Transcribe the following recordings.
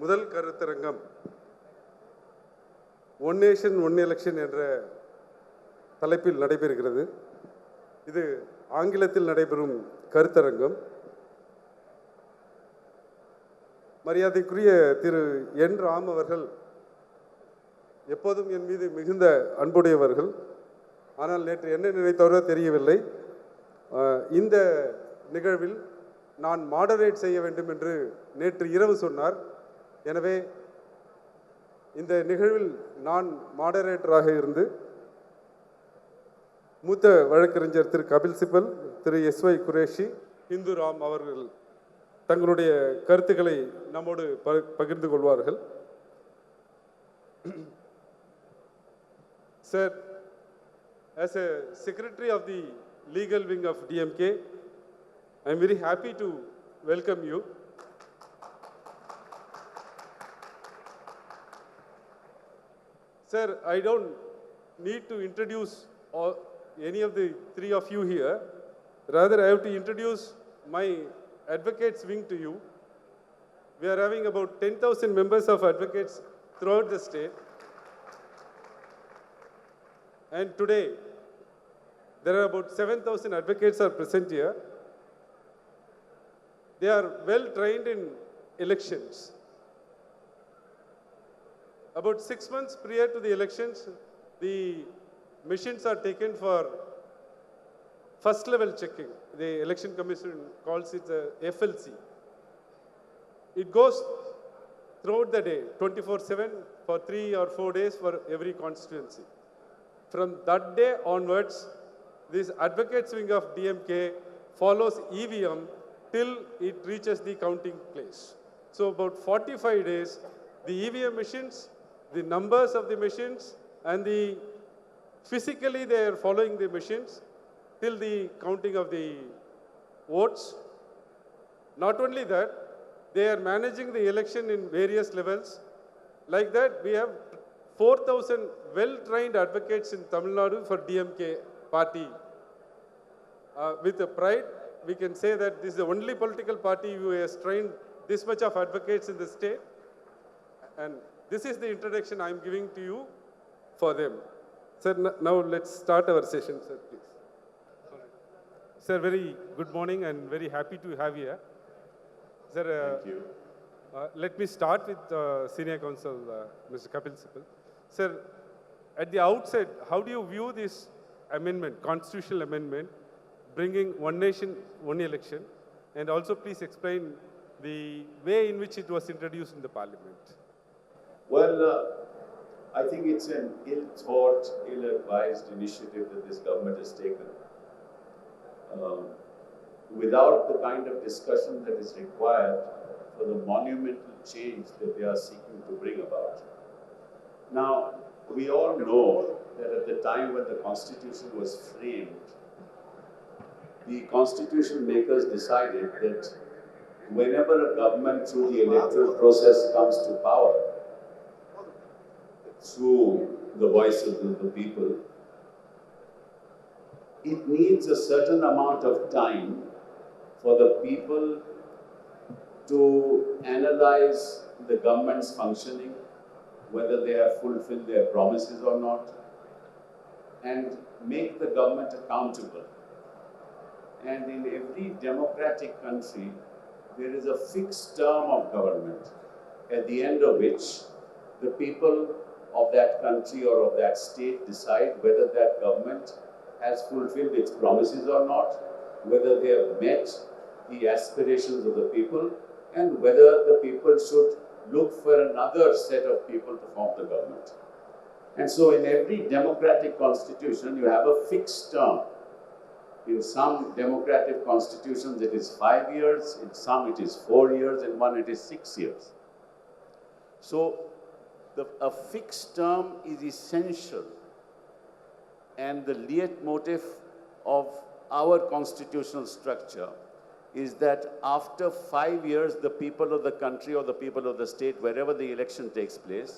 முதல் கருத்தரங்கம் one nation one election என்ற தலைப்பில் நடைபெறுகிறது. இது ஆங்கிலத்தில் நடைபெறும் கருத்தரங்கம். மரியாதைக்குரிய திரு என் ராம் அவர்கள் எப்போதும் என் மீது மிகுந்த அன்புடையவர்கள். ஆனால் நேற்று என்ன நினைத்தவரோ தெரியவில்லை. இந்த நிகழ்வில் நான் மாடரேட் செய்ய வேண்டும் என்று நேற்று இரவு சொன்னார். எனவே இந்த நிகழ்வில் நான் மாடரேட்டராக இருந்து மூத்த வழக்கறிஞர் திரு கபில் சிபல், திரு எஸ்ஒய் குரேஷி, இந்து ராம் அவர்கள் தங்களுடைய கருத்துக்களை நம்மோடு பகிர்ந்து கொள்வார்கள். Sir, as a secretary of the legal wing of DMK, I am very happy to welcome you. Sir, I don't need to introduce any of the three of you here. Rather, I have to introduce my advocates wing to you. We are having about 10,000 members of advocates throughout the state. And today, there are about 7,000 advocates are present here. They are well trained in elections. About 6 months prior to the elections, the machines are taken for first level checking. The election commission calls it FLC. It goes throughout the day, 24/7 for 3 or 4 days for every constituency. From that day onwards, this advocates wing of DMK follows EVM till it reaches the counting place. So about 45 days, the EVM machines, the numbers of the machines, and physically they are following the machines till the counting of the votes. Not only that, they are managing the election in various levels. Like that, we have 4,000 well-trained advocates in Tamil Nadu for DMK party. With pride, we can say that this is the only political party who has trained this much of advocates in the state. And this is the introduction I am giving to you for them. Sir, now let's start our session, sir, please. Sir, very good morning and very happy to have you here. Sir, thank you. Let me start with Senior Counsel Mr. Kapil Sibal. Sir, at the outset, how do you view this amendment, constitutional amendment, bringing one nation, one election? And also please explain the way in which it was introduced in the parliament. Well, I think it's an ill-thought, ill-advised initiative that this government has taken. Without the kind of discussion that is required for the monumental change that they are seeking to bring about. Now, we all know that at the time when the Constitution was framed, the Constitution makers decided that whenever a government through the electoral process comes to power, through the voices of the people, it needs a certain amount of time for the people to analyze the government's functioning, whether they have fulfilled their promises or not, and make the government accountable. And in every democratic country, there is a fixed term of government, at the end of which the people of that country or of that state decide whether that government has fulfilled its promises or not, whether they have met the aspirations of the people, and whether the people should look for another set of people to form the government. And so in every democratic constitution, you have a fixed term. In some democratic constitutions, it is 5 years, in some it is 4 years, in one it is 6 years. So a fixed term is essential, and the leitmotif of our constitutional structure is that after 5 years, the people of the country or the people of the state, wherever the election takes place,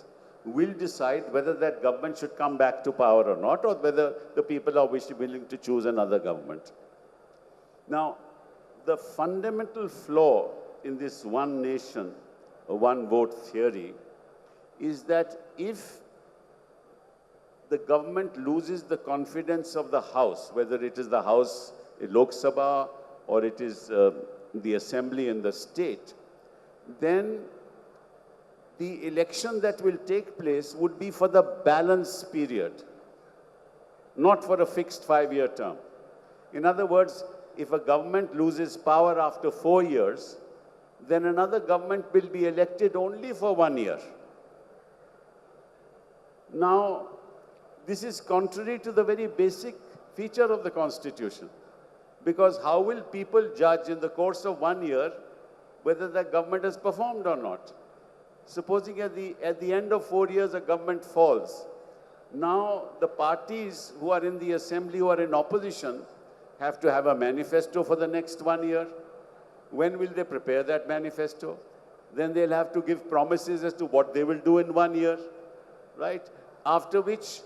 will decide whether that government should come back to power or not, or whether the people are willing to choose another government. Now, the fundamental flaw in this one nation one vote theory, is that if the government loses the confidence of the House, whether it is the House, Lok Sabha, or it is the Assembly in the state, then the election that will take place would be for the balance period, not for a fixed 5-year term. In other words, if a government loses power after 4 years, then another government will be elected only for 1 year. Now, this is contrary to the very basic feature of the Constitution. Because how will people judge in the course of 1 year whether the government has performed or not? Supposing at the end of 4 years a government falls, now the parties who are in the assembly, who are in opposition, have to have a manifesto for the next 1 year. When will they prepare that manifesto? Then they'll have to give promises as to what they will do in 1 year, right? After which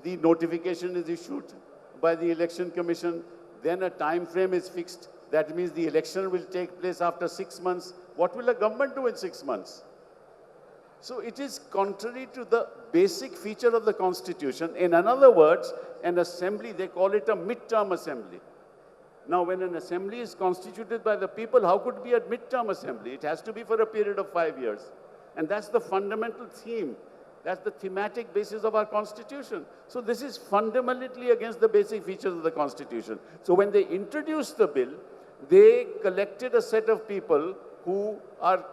the notification is issued by the Election Commission. Then a time frame is fixed. That means the election will take place after 6 months. What will a government do in 6 months? So it is contrary to the basic feature of the Constitution. In other words, an assembly, they call it a mid-term assembly. Now, when an assembly is constituted by the people, how could it be a mid-term assembly? It has to be for a period of 5 years. And that's the fundamental theme. That's the thematic basis of our Constitution. So this is fundamentally against the basic features of the Constitution. So when they introduced the bill, they collected a set of people who are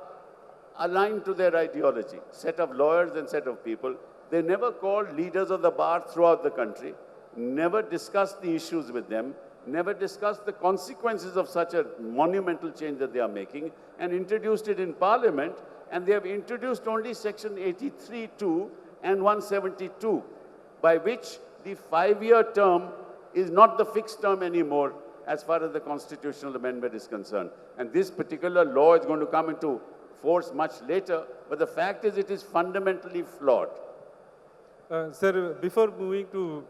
aligned to their ideology, set of lawyers and set of people. They never called leaders of the bar throughout the country, never discussed the issues with them, never discussed the consequences of such a monumental change that they are making, and introduced it in Parliament. And they have introduced only Section 83(2) and 172, by which the 5-year term is not the fixed term anymore as far as the constitutional amendment is concerned. And this particular law is going to come into force much later, but the fact is it is fundamentally flawed. Sir, before moving to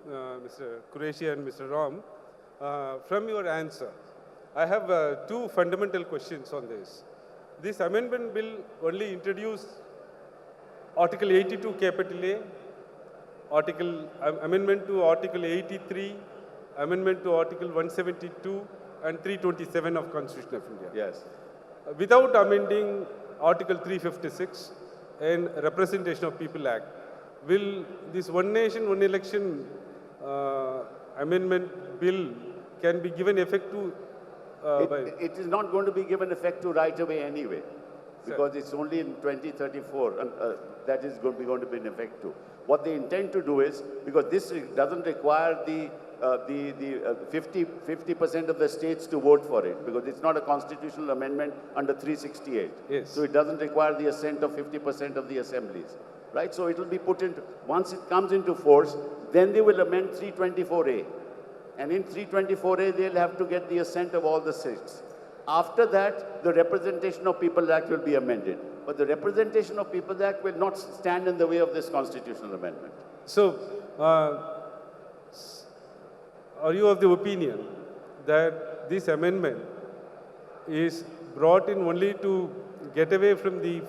Mr. Qureshi and Mr. Ram, from your answer, I have 2 fundamental questions on this. This amendment bill only introduced Article 82 capital A, amendment to Article 83, amendment to Article 172 and 327 of Constitution of India. Yes. Without amending Article 356 and Representation of People Act, will this One Nation, One Election amendment bill can be given effect to it is not going to be given effect to right away anyway, because it's only in 2034 and that is going to be in effect to. What they intend to do is, because this doesn't require the 50% of the states to vote for it, because it's not a constitutional amendment under 368. Yes. So it doesn't require the assent of 50% of the assemblies, right? So it will be put into, once it comes into force, then they will amend 324A. And in 324A, they'll have to get the assent of all the states. After that, the Representation of People Act will be amended. But the Representation of People Act will not stand in the way of this constitutional amendment. So, are you of the opinion that this amendment is brought in only to get away from the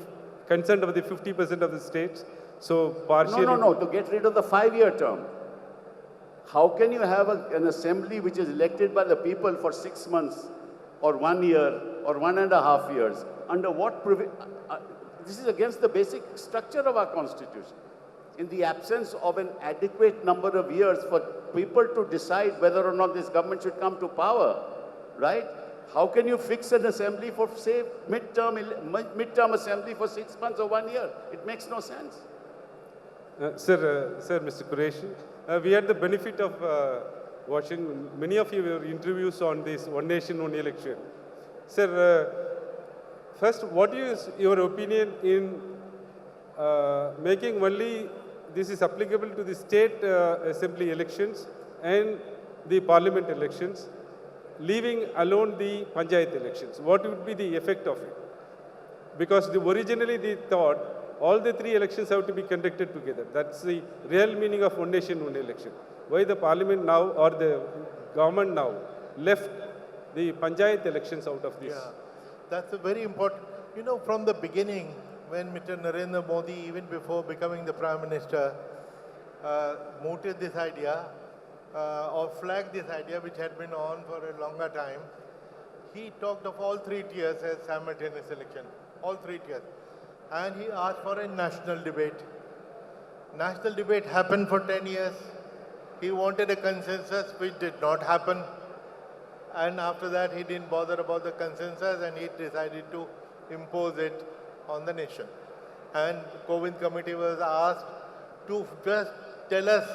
consent of the 50% of the states? So, partially... No, to get rid of the 5-year term. How can you have an assembly which is elected by the people for 6 months or 1 year or 1.5 years? Under what this is against the basic structure of our Constitution. In the absence of an adequate number of years for people to decide whether or not this government should come to power, right? How can you fix an assembly for, say, mid-term assembly for 6 months or 1 year? It makes no sense. Sir, Mr. Qureshi, we had the benefit of watching many of your interviews on this One Nation, One Election. Sir, first, what is your opinion in making only this is applicable to the state assembly elections and the parliament elections, leaving alone the panchayat elections? What would be the effect of it? Because originally they thought all the 3 elections have to be conducted together. That's the real meaning of One Nation, One Election. Why the parliament now or the government now left the panchayat elections out of this? Yeah, that's a very important. You know, from the beginning, when Mr. Narendra Modi, even before becoming the Prime Minister, mooted this idea or flagged this idea, which had been on for a longer time, he talked of all three tiers as simultaneous election, all three tiers. And he asked for a national debate. National debate happened for 10 years. He wanted a consensus, which did not happen. And after that, he didn't bother about the consensus and he decided to impose it on the nation. And the Kovind committee was asked to just tell us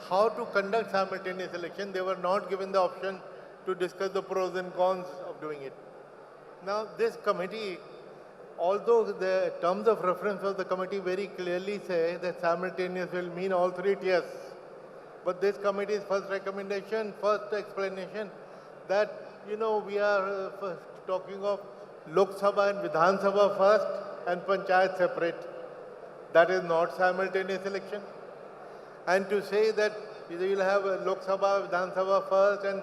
how to conduct simultaneous election. They were not given the option to discuss the pros and cons of doing it. Now, this committee, although the terms of reference of the committee very clearly say that simultaneous will mean all three tiers, but this committee's first recommendation, first explanation, that, you know, we are talking of Lok Sabha and Vidhan Sabha first and Panchayat separate. That is not simultaneous election. And to say that you will have a Lok Sabha, Vidhan Sabha first and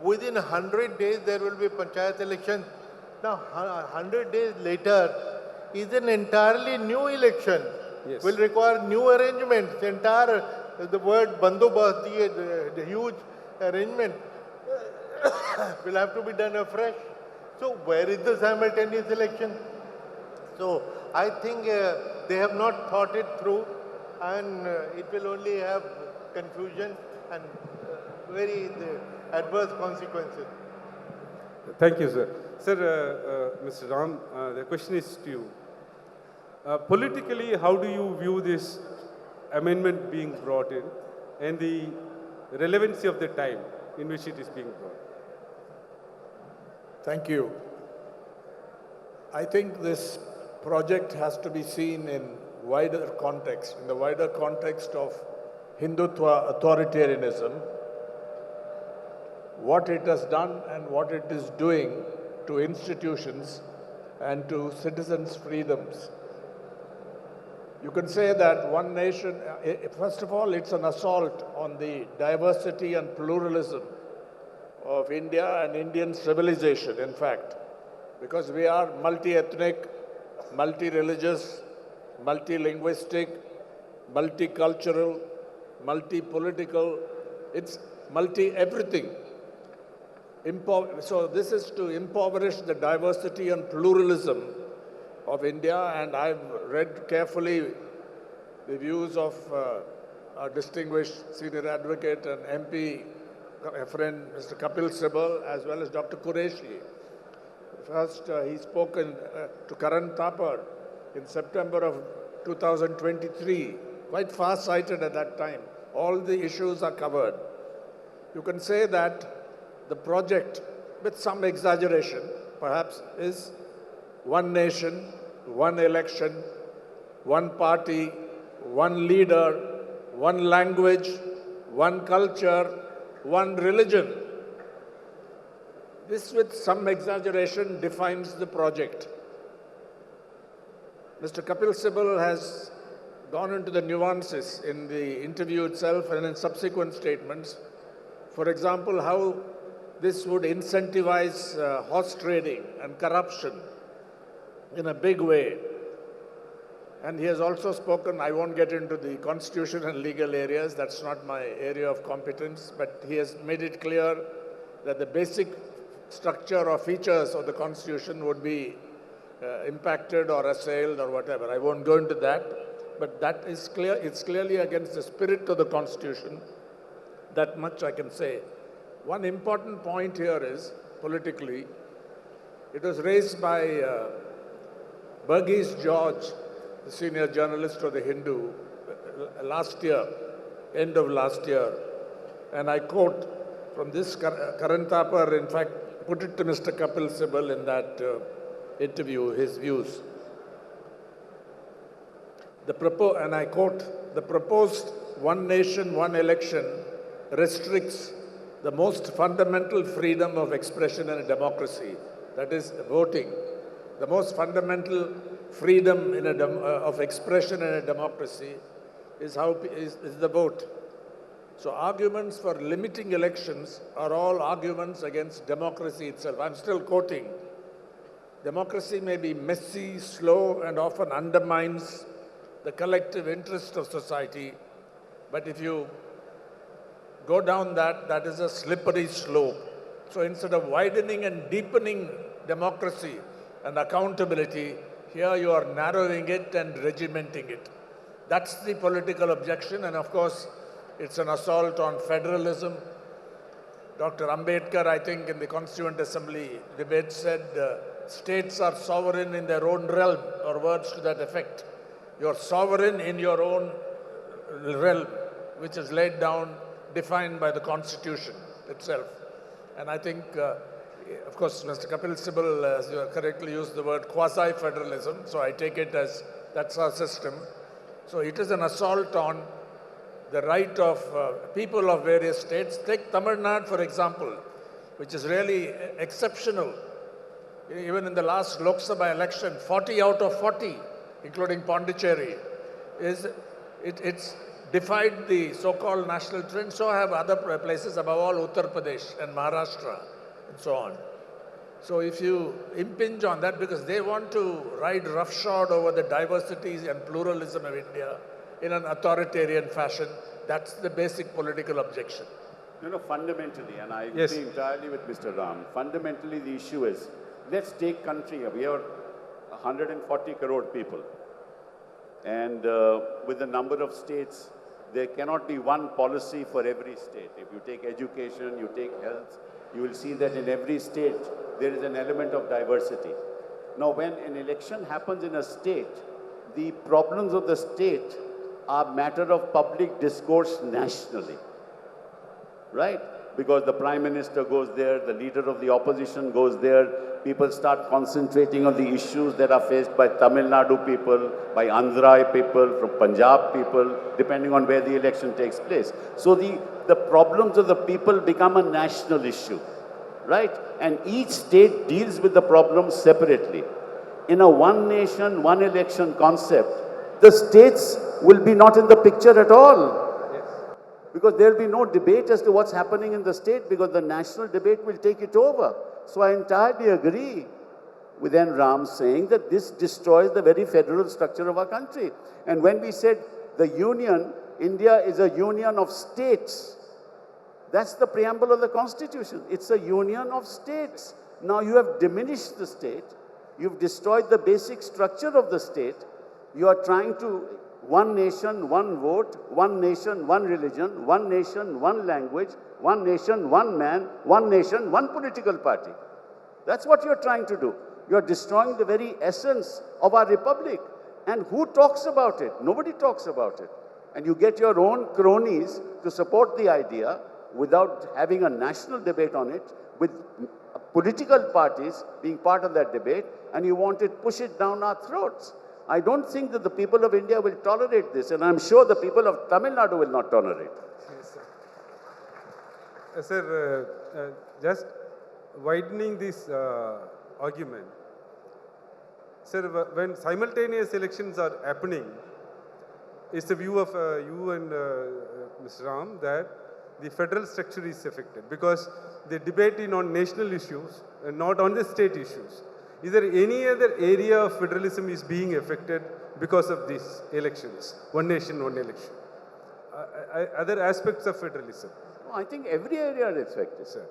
within 100 days there will be Panchayat election. Now, 100 days later is an entirely new election. Yes. Will require new arrangements. The word bandobast, the huge arrangement will have to be done afresh. So where is the simultaneous election? So I think they have not thought it through and it will only have confusion and very adverse consequences. Thank you, sir. Sir, Mr. Ram, the question is to you. Politically, how do you view this amendment being brought in and the relevancy of the time in which it is being brought? Thank you. I think this project has to be seen in wider context, in the wider context of Hindutva authoritarianism, what it has done and what it is doing to institutions and to citizens' freedoms. You can say that one nation, first of all, it's an assault on the diversity and pluralism of India and Indian civilization, in fact, because we are multi-ethnic, multi-religious, multi-linguistic, multicultural, multi-political, it's multi-everything. So this is to impoverish the diversity and pluralism of India, and I've read carefully the views of our distinguished senior advocate and MP, a friend, Mr. Kapil Sibal, as well as Dr. Qureshi. First, he spoke to Karan Thapar in September of 2023, quite far-sighted at that time. All the issues are covered. You can say that the project, with some exaggeration, perhaps, is one nation, one election, one party, one leader, one language, one culture, one religion. This, with some exaggeration, defines the project. Mr. Kapil Sibal has gone into the nuances in the interview itself and in subsequent statements. For example, how this would incentivize horse trading and corruption in a big way. And he has also spoken, I won't get into the constitution and legal areas, that's not my area of competence, but he has made it clear that the basic structure or features of the constitution would be impacted or assailed or whatever. I won't go into that, but that is clear. It's clearly against the spirit of the constitution. That much I can say. One important point here is, politically, it was raised by Burgess George, the senior journalist of the Hindu, last year, end of last year. And I quote from this, Karan Thapar, in fact, put it to Mr. Kapil Sibal in that interview, his views. And I quote, the proposed one nation, one election restricts the most fundamental freedom of expression in a democracy, that is voting. The most fundamental freedom in of expression in a democracy is the vote. So arguments for limiting elections are all arguments against democracy itself. I'm still quoting. Democracy may be messy, slow, and often undermines the collective interest of society. But if you go down that, that is a slippery slope. So instead of widening and deepening democracy and accountability, here you are narrowing it and regimenting it. That's the political objection, and of course, it's an assault on federalism. Dr. Ambedkar, I think, in the Constituent Assembly debate said, states are sovereign in their own realm, or words to that effect. You're sovereign in your own realm, which is laid down, defined by the Constitution itself. And I think, of course, Mr. Kapil Sibal, as you correctly used the word quasi-federalism, so I take it as that's our system. So it is an assault on the right of people of various states. Take Tamil Nadu, for example, which is really exceptional. Even in the last Lok Sabha election, 40 out of 40, including Pondicherry, it's defied the so-called national trend. So have other places, above all Uttar Pradesh and Maharashtra, and so on. So if you impinge on that, because they want to ride roughshod over the diversities and pluralism of India in an authoritarian fashion, that's the basic political objection. Fundamentally, and I Yes. agree entirely with Mr. Ram, fundamentally the issue is, let's take country, we are 140 crore people. And with the number of states, there cannot be one policy for every state. If you take education, you take health, you will see that in every state, there is an element of diversity. Now, when an election happens in a state, the problems of the state are matter of public discourse nationally, right? Because the Prime Minister goes there, the leader of the opposition goes there, people start concentrating on the issues that are faced by Tamil Nadu people, by Andhra people, from Punjab people, depending on where the election takes place. So the problems of the people become a national issue, right? And each state deals with the problems separately. In a one nation, one election concept, the states will be not in the picture at all. Because there will be no debate as to what's happening in the state, because the national debate will take it over. So I entirely agree with N. Ram saying that this destroys the very federal structure of our country. And when we said the union, India is a union of states, that's the preamble of the Constitution. It's a union of states. Now you have diminished the state, you've destroyed the basic structure of the state, you are trying to one nation, one vote, one nation, one religion, one nation, one language, one nation, one man, one nation, one political party. That's what you're trying to do. You're destroying the very essence of our republic. And who talks about it? Nobody talks about it. And you get your own cronies to support the idea without having a national debate on it, with political parties being part of that debate, and you want to push it down our throats. I don't think that the people of India will tolerate this, and I'm sure the people of Tamil Nadu will not tolerate. Yes, sir. Sir, just widening this argument. Sir, when simultaneous elections are happening, it's the view of you and Mr. Ram that the federal structure is affected because they debate on national issues and not on the state issues. Is there any other area of federalism is being affected because of these elections? One nation, one election. Other aspects of federalism? No, I think every area is affected. Sir.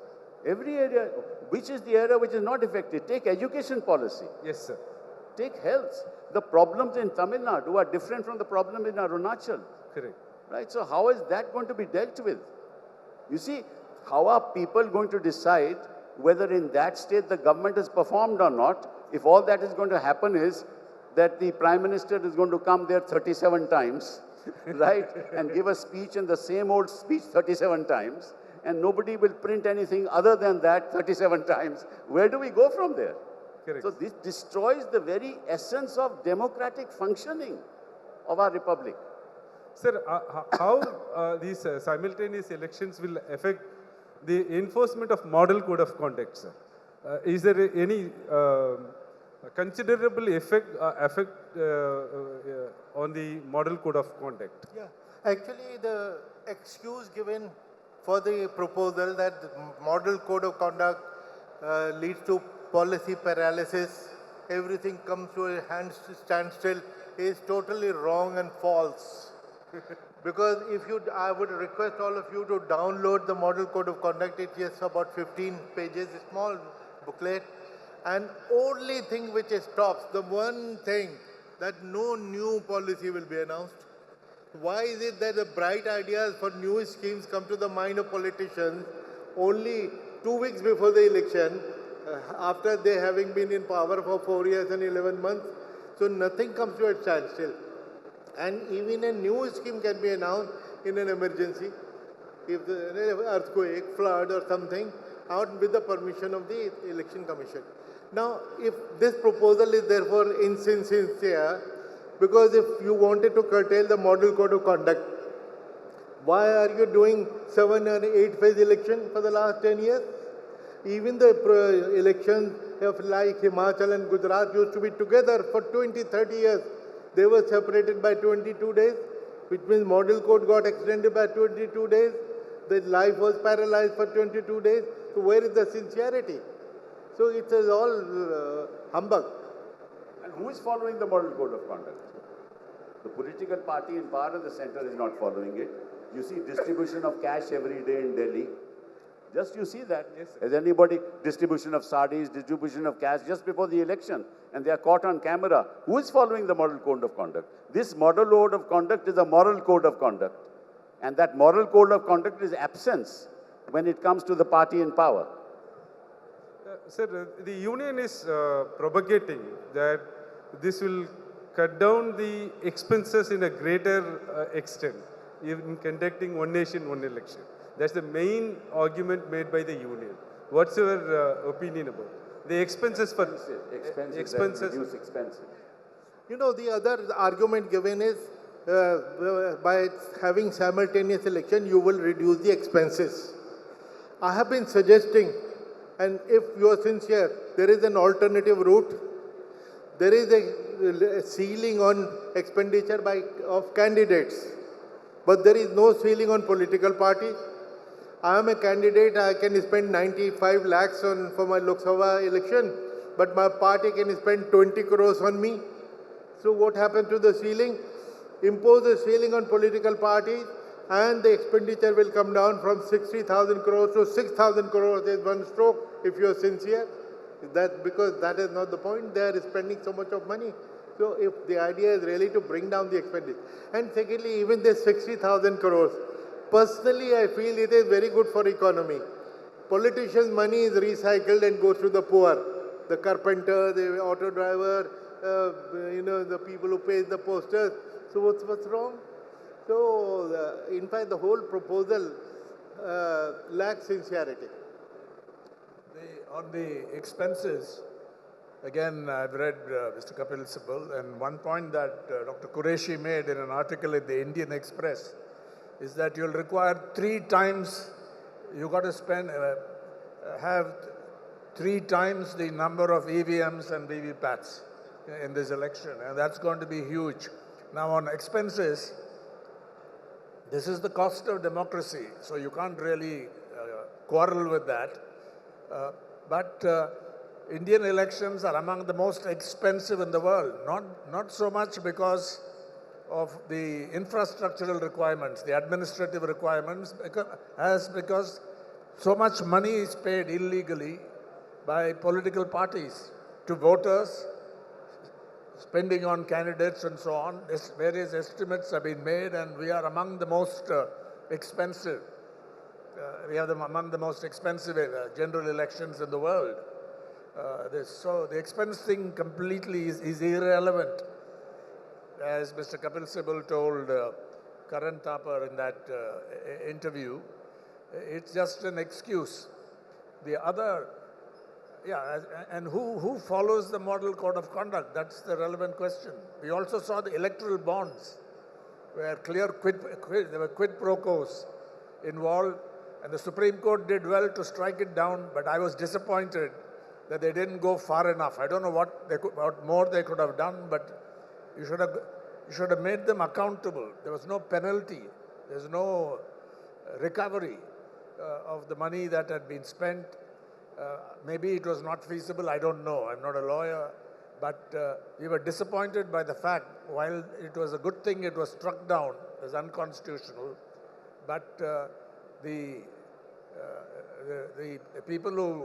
Every area. Which is the area which is not affected? Take education policy. Yes, sir. Take health. The problems in Tamil Nadu are different from the problem in Arunachal. Correct. Right? So how is that going to be dealt with? You see, how are people going to decide whether in that state the government has performed or not, if all that is going to happen is that the Prime Minister is going to come there 37 times, right, and give a speech and the same old speech 37 times, and nobody will print anything other than that 37 times. Where do we go from there? Correct. So this destroys the very essence of democratic functioning of our republic. Sir, how these simultaneous elections will affect the enforcement of model code of conduct, sir? Is there any considerable effect on the model code of conduct? Yeah, actually the excuse given for the proposal that the model code of conduct leads to policy paralysis everything comes to a standstill is totally wrong and false. Because I would request all of you to download the Model Code of Conduct. It's just about 15 pages, a small booklet. And only thing which stops, the one thing that no new policy will be announced. Why is it that the bright ideas for new schemes come to the mind of politicians only 2 weeks before the election, after they having been in power for 4 years and 11 months? So nothing comes to a standstill. And even a new scheme can be announced in an emergency, if the earthquake, flood or something, out with the permission of the Election Commission. Now, if this proposal is therefore insincere, because if you wanted to curtail the Model Code of Conduct, why are you doing 7 or 8 phase election for the last 10 years? Even the elections of like Himachal and Gujarat used to be together for 20, 30 years. They were separated by 22 days, which means Model Code got extended by 22 days. The life was paralyzed for 22 days. So where is the sincerity? So it is all humbug. And who is following the Model Code of Conduct? The political party in power in the center is not following it. You see distribution of cash every day in Delhi. Just you see that. Yes, sir. Has anybody distribution of sardines, distribution of cash just before the election, and they are caught on camera. Who is following the Model Code of Conduct? This Model Code of Conduct is a moral code of conduct. And that moral code of conduct is absence when it comes to the party in power. Sir, the union is propagating that this will cut down the expenses in a greater extent in conducting one nation, one election. That's the main argument made by the union. What's your opinion about the expenses for Reduce expenses. You know, the other argument given is by having simultaneous election, you will reduce the expenses. I have been suggesting, and if you are sincere, there is an alternative route. There is a ceiling on expenditure of candidates, but there is no ceiling on political parties. I am a candidate, I can spend 95 lakhs for my Lok Sabha election, but my party can spend 20 crores on me. So what happens to the ceiling? Impose a ceiling on political parties and the expenditure will come down from 60,000 crores to 6,000 crores in one stroke if you are sincere. Because that is not the point, they are spending so much of money. So if the idea is really to bring down the expenditure. And secondly, even this 60,000 crores, personally, I feel it is very good for economy. Politicians' money is recycled and goes to the poor. The carpenter, the auto driver, the people who pay the posters. So what's wrong? So, in fact, the whole proposal lacks sincerity. On the expenses, again, I've read Mr. Kapil Sibal, and one point that Dr. Qureshi made in an article in the Indian Express is that you'll require 3 times, you got to have 3 times the number of EVMs and VVPATs in this election, and that's going to be huge. Now on expenses, this is the cost of democracy, so you can't really quarrel with that. But Indian elections are among the most expensive in the world, not so much because of the infrastructural requirements, the administrative requirements, because so much money is paid illegally by political parties to voters, spending on candidates and so on. Various estimates have been made, and we are among the most expensive. We are among the most expensive general elections in the world. So the expense thing completely is irrelevant. As Mr. Kapil Sibal told Karan Thapar in that interview, it's just an excuse. The other, and who follows the Model Code of Conduct? That's the relevant question. We also saw the electoral bonds, where there were quid pro quos involved, and the Supreme Court did well to strike it down, but I was disappointed that they didn't go far enough. I don't know what more they could have done, but you should have made them accountable. There was no penalty. There's no recovery of the money that had been spent. Maybe it was not feasible. I don't know. I'm not a lawyer. But we were disappointed by the fact, while it was a good thing it was struck down as unconstitutional, but the people who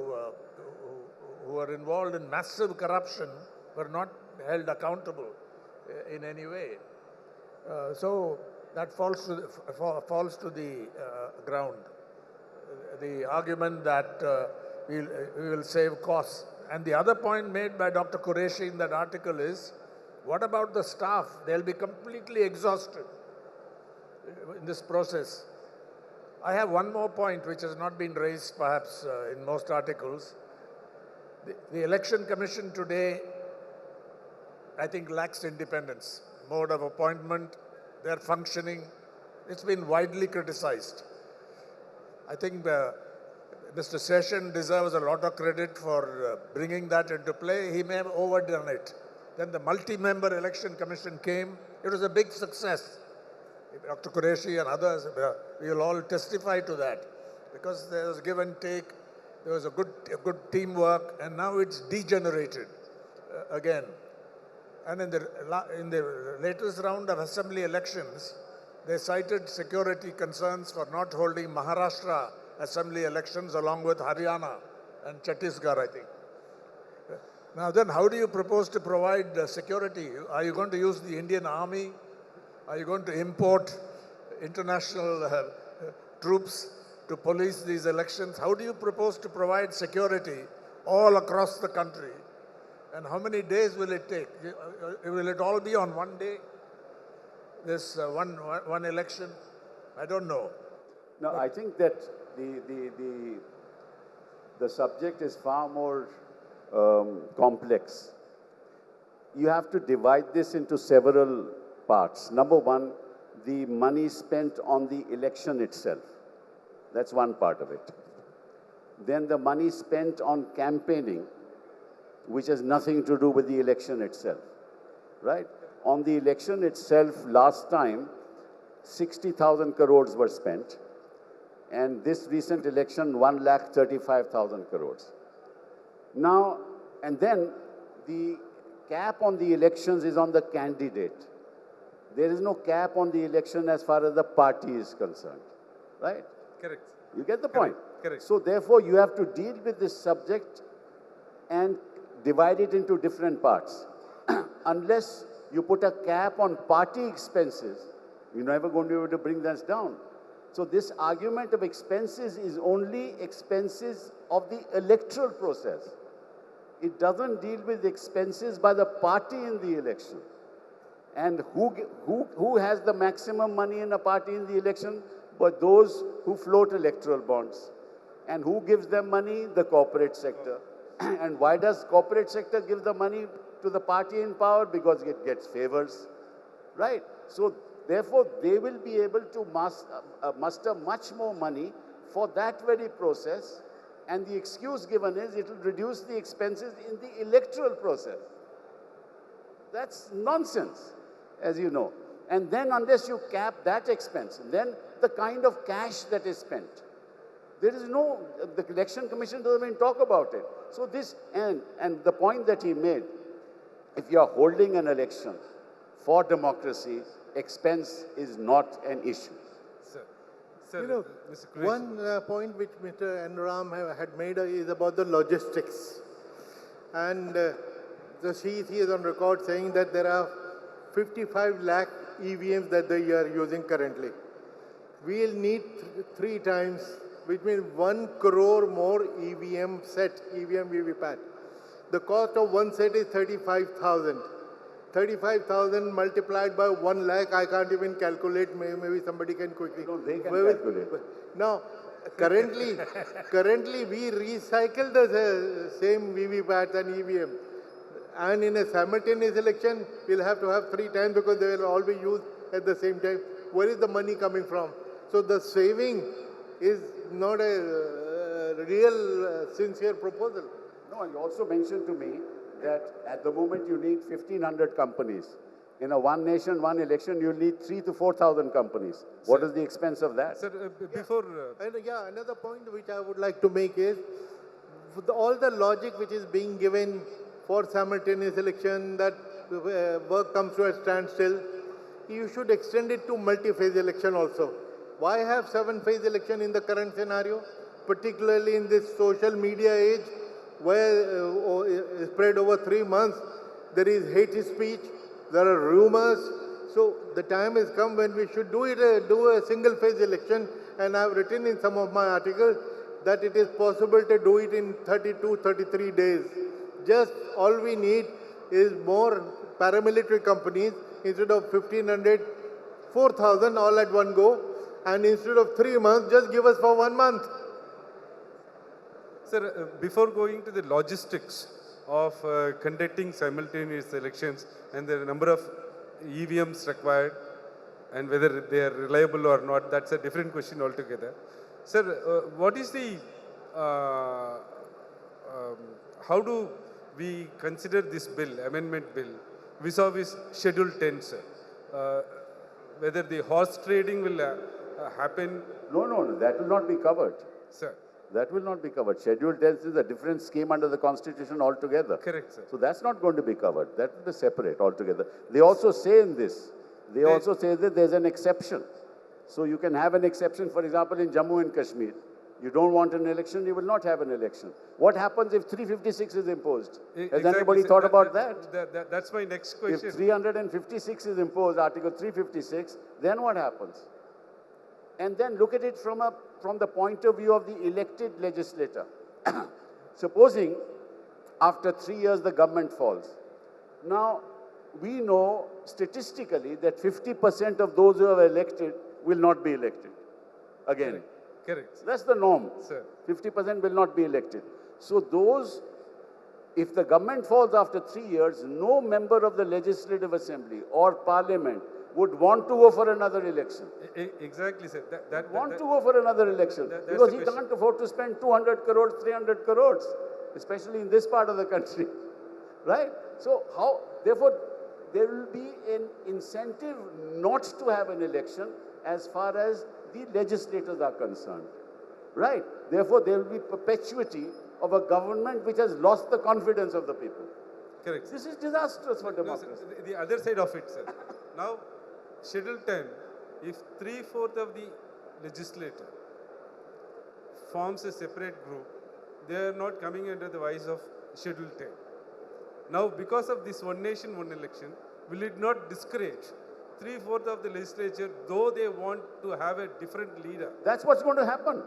were involved in massive corruption were not held accountable in any way. So that falls to the ground. The argument that we will save costs. And the other point made by Dr. Qureshi in that article is, what about the staff? They'll be completely exhausted in this process. I have one more point which has not been raised perhaps in most articles. The Election Commission today, I think, lacks independence. Mode of appointment, their functioning, it's been widely criticized. I think Mr. Session deserves a lot of credit for bringing that into play. He may have overdone it. Then the multi-member Election Commission came. It was a big success. Dr. Qureshi and others, we will all testify to that, because there was give and take, there was a good teamwork, and now it's degenerated again. And in the latest round of assembly elections, they cited security concerns for not holding Maharashtra assembly elections along with Haryana and Chhattisgarh, I think. Now then, how do you propose to provide security? Are you going to use the Indian Army? Are you going to import international troops to police these elections? How do you propose to provide security all across the country? And how many days will it take? Will it all be on one day? This one election? I don't know. No, I think that the subject is far more complex. You have to divide this into several parts. Number one, the money spent on the election itself. That's one part of it. Then the money spent on campaigning, which has nothing to do with the election itself, right? On the election itself, last time, 60,000 crores were spent. And this recent election, 1,35,000 crores. Now, and then the cap on the elections is on the candidate. There is no cap on the election as far as the party is concerned, right? Correct. You get the point? Correct. So therefore, you have to deal with this subject and divide it into different parts. Unless you put a cap on party expenses, you're never going to be able to bring that down. So this argument of expenses is only expenses of the electoral process. It doesn't deal with expenses by the party in the election. And who has the maximum money in a party in the election? But those who float electoral bonds. And who gives them money? The corporate sector. And why does corporate sector give the money to the party in power? Because it gets favors, right? So therefore, they will be able to muster much more money for that very process. And the excuse given is it will reduce the expenses in the electoral process. That's nonsense, as you know. And then unless you cap that expense, then the kind of cash that is spent, there is no, the Election Commission doesn't even talk about it. So this, and the point that he made, if you are holding an election for democracy, expense is not an issue. Sir, You know, Mr. Qureshi. one point which Mr. Enram had made is about the logistics. And the CEC is on record saying that there are 55 lakh EVMs that they are using currently. We'll need three times, which means 1 crore more EVM set, EVM VVPAT. The cost of one set is 35,000. 35,000 multiplied by 1 lakh, I can't even calculate, maybe somebody can quickly. No, they can calculate. Now, currently we recycle the same VVPAT and EVM. And in a simultaneous election, we'll have to have three times because they will all be used at the same time. Where is the money coming from? So the saving is not a real sincere proposal. No, you also mentioned to me that at the moment you need 1,500 companies. In a one nation, one election, you'll need 3,000 to 4,000 companies. What is the expense of that? Sir, before... And another point which I would like to make is all the logic which is being given for simultaneous election, that work comes to a standstill. You should extend it to multi-phase election also. Why have 7-phase election in the current scenario, particularly in this social media age where spread over 3 months, there is hate speech, there are rumors. So the time has come when we should do a single-phase election, and I have written in some of my articles that it is possible to do it in 32, 33 days. Just all we need is more paramilitary companies. Instead of 1,500, 4,000 all at one go, and instead of 3 months, just give us for 1 month. Sir, before going to the logistics of conducting simultaneous elections and the number of EVMs required and whether they are reliable or not, that's a different question altogether. Sir, what is the, how do we consider this bill, amendment bill, vis-a-vis Schedule 10, sir? Whether the horse trading will happen? No, that will not be covered. Sir. That will not be covered. Schedule 10 is a different scheme under the Constitution altogether. Correct, sir. So that's not going to be covered. That will be separate altogether. They also say in this, they also say that there's an exception. So you can have an exception, for example, in Jammu and Kashmir. You don't want an election, you will not have an election. What happens if 356 is imposed? Has anybody thought about that? That's my next question. If 356 is imposed, Article 356, then what happens? And then look at it from the point of view of the elected legislator. Supposing after 3 years the government falls. Now, we know statistically that 50% of those who are elected will not be elected again. Correct. That's the norm. Sir. 50% will not be elected. So those, if the government falls after 3 years, no member of the Legislative Assembly or Parliament would want to go for another election. Exactly, sir. To go for another election because he can't afford to spend 200 crores, 300 crores, especially in this part of the country, right? So how, therefore, there will be an incentive not to have an election as far as the legislators are concerned, right? Therefore, there will be perpetuity of a government which has lost the confidence of the people. Correct. This is disastrous for democracy. No, sir, the other side of it, sir. Now, Schedule 10, if 3/4 of the legislature forms a separate group, they are not coming under the wise of Schedule 10. Now, because of this one nation, one election, will it not discourage 3/4 of the legislature, though they want to have a different leader? That's what's going to happen.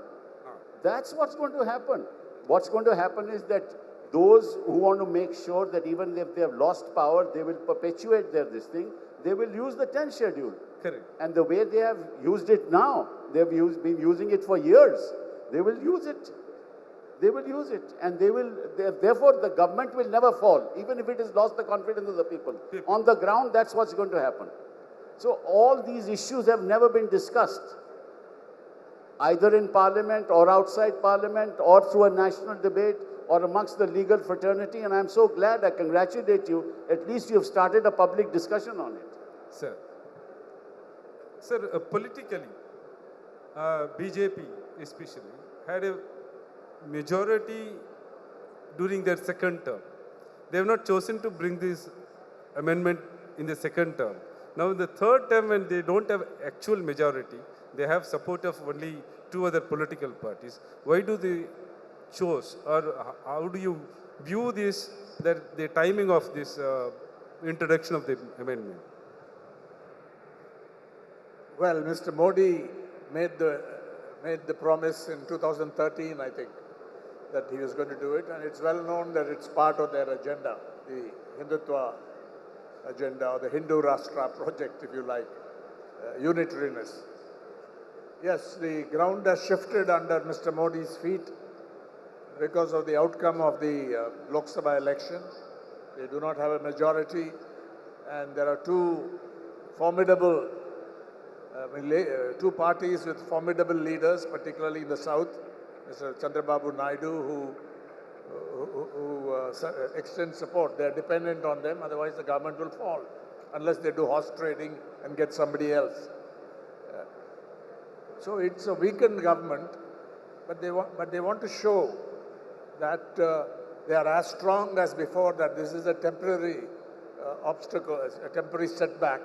That's what's going to happen. What's going to happen is that those who want to make sure that even if they have lost power, they will perpetuate this thing, they will use the 10th schedule. Correct. And the way they have used it now, they've been using it for years. They will use it. They will use it. And therefore the government will never fall, even if it has lost the confidence of the people. On the ground, that's what's going to happen. So all these issues have never been discussed, either in Parliament or outside Parliament or through a national debate or amongst the legal fraternity. And I'm so glad, I congratulate you, at least you have started a public discussion on it. Sir. Sir, politically, BJP especially had a majority during their second term. They have not chosen to bring this amendment in the second term. Now in the third term, when they don't have actual majority, they have support of only 2 other political parties. Why do they choose, or how do you view this, that the timing of this introduction of the amendment? Well, Mr. Modi made the promise in 2013, I think, that he was going to do it, and it's well known that it's part of their agenda, the Hindutva agenda, or the Hindu Rashtra project, if you like, unitariness. Yes, the ground has shifted under Mr. Modi's feet because of the outcome of the Lok Sabha election. They do not have a majority, and there are two parties with formidable leaders, particularly in the south. Mr. Chandrababu Naidu, who extend support. They're dependent on them, otherwise the government will fall, unless they do horse trading and get somebody else. So it's a weakened government, but they want to show that they are as strong as before, that this is a temporary obstacle, a temporary setback.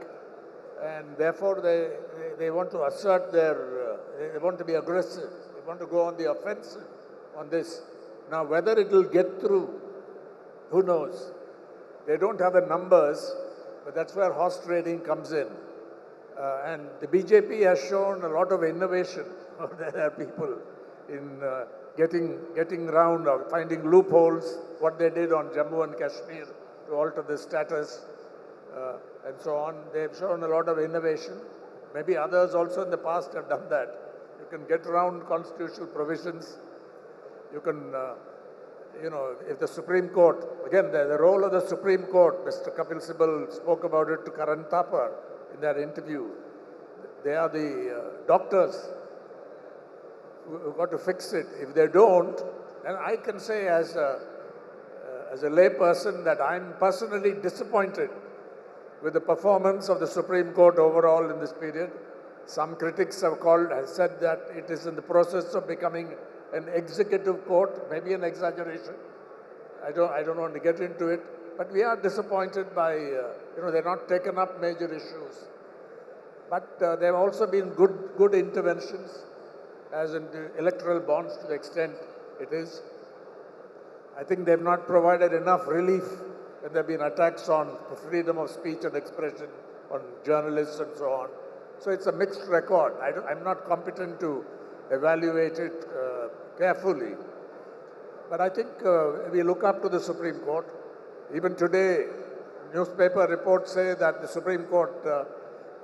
And therefore, they want to assert they want to be aggressive. They want to go on the offensive on this. Now, whether it will get through, who knows? They don't have the numbers, but that's where horse trading comes in. And the BJP has shown a lot of innovation. There are people in getting around or finding loopholes, what they did on Jammu and Kashmir to alter the status and so on. They've shown a lot of innovation. Maybe others also in the past have done that. You can get around constitutional provisions. You can, if the Supreme Court, again, the role of the Supreme Court, Mr. Kapil Sibal spoke about it to Karan Thapar in that interview. They are the doctors who got to fix it. If they don't, then I can say as a lay person that I'm personally disappointed with the performance of the Supreme Court overall in this period. Some critics have said that it is in the process of becoming an executive court, maybe an exaggeration. I don't want to get into it, but we are disappointed by, they've not taken up major issues. But there have also been good interventions, as in the electoral bonds to the extent it is. I think they've not provided enough relief when there have been attacks on freedom of speech and expression, on journalists and so on. So it's a mixed record. I'm not competent to evaluate it carefully. But I think we look up to the Supreme Court. Even today, newspaper reports say that the Supreme Court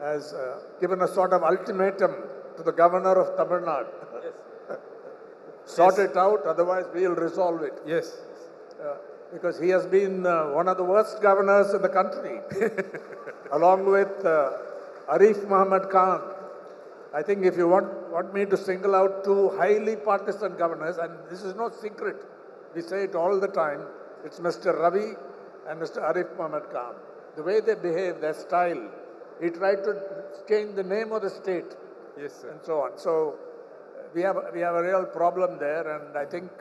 has given a sort of ultimatum to the governor of Tamil Nadu. Yes. Sort it out, otherwise we'll resolve it. Yes. Because he has been one of the worst governors in the country, along with Arif Muhammad Khan. I think if you want me to single out two highly partisan governors, and this is no secret, we say it all the time, it's Mr. Ravi and Mr. Arif Muhammad Khan. The way they behave, their style, he tried to change the name of the state. Yes, sir. And so on. So we have a real problem there, and I think,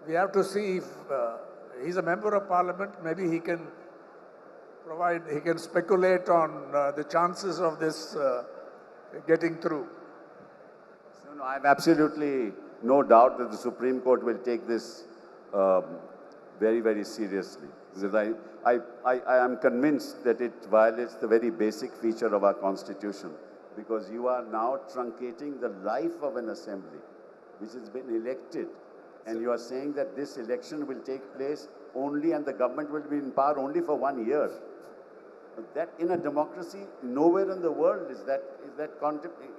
we have to see if he's a member of parliament, maybe he can speculate on the chances of this getting through. No, I have absolutely no doubt that the Supreme Court will take this very, very seriously. Because I am convinced that it violates the very basic feature of our Constitution. Because you are now truncating the life of an assembly, which has been elected. And you are saying that this election will take place only and the government will be in power only for 1 year. That in a democracy, nowhere in the world is that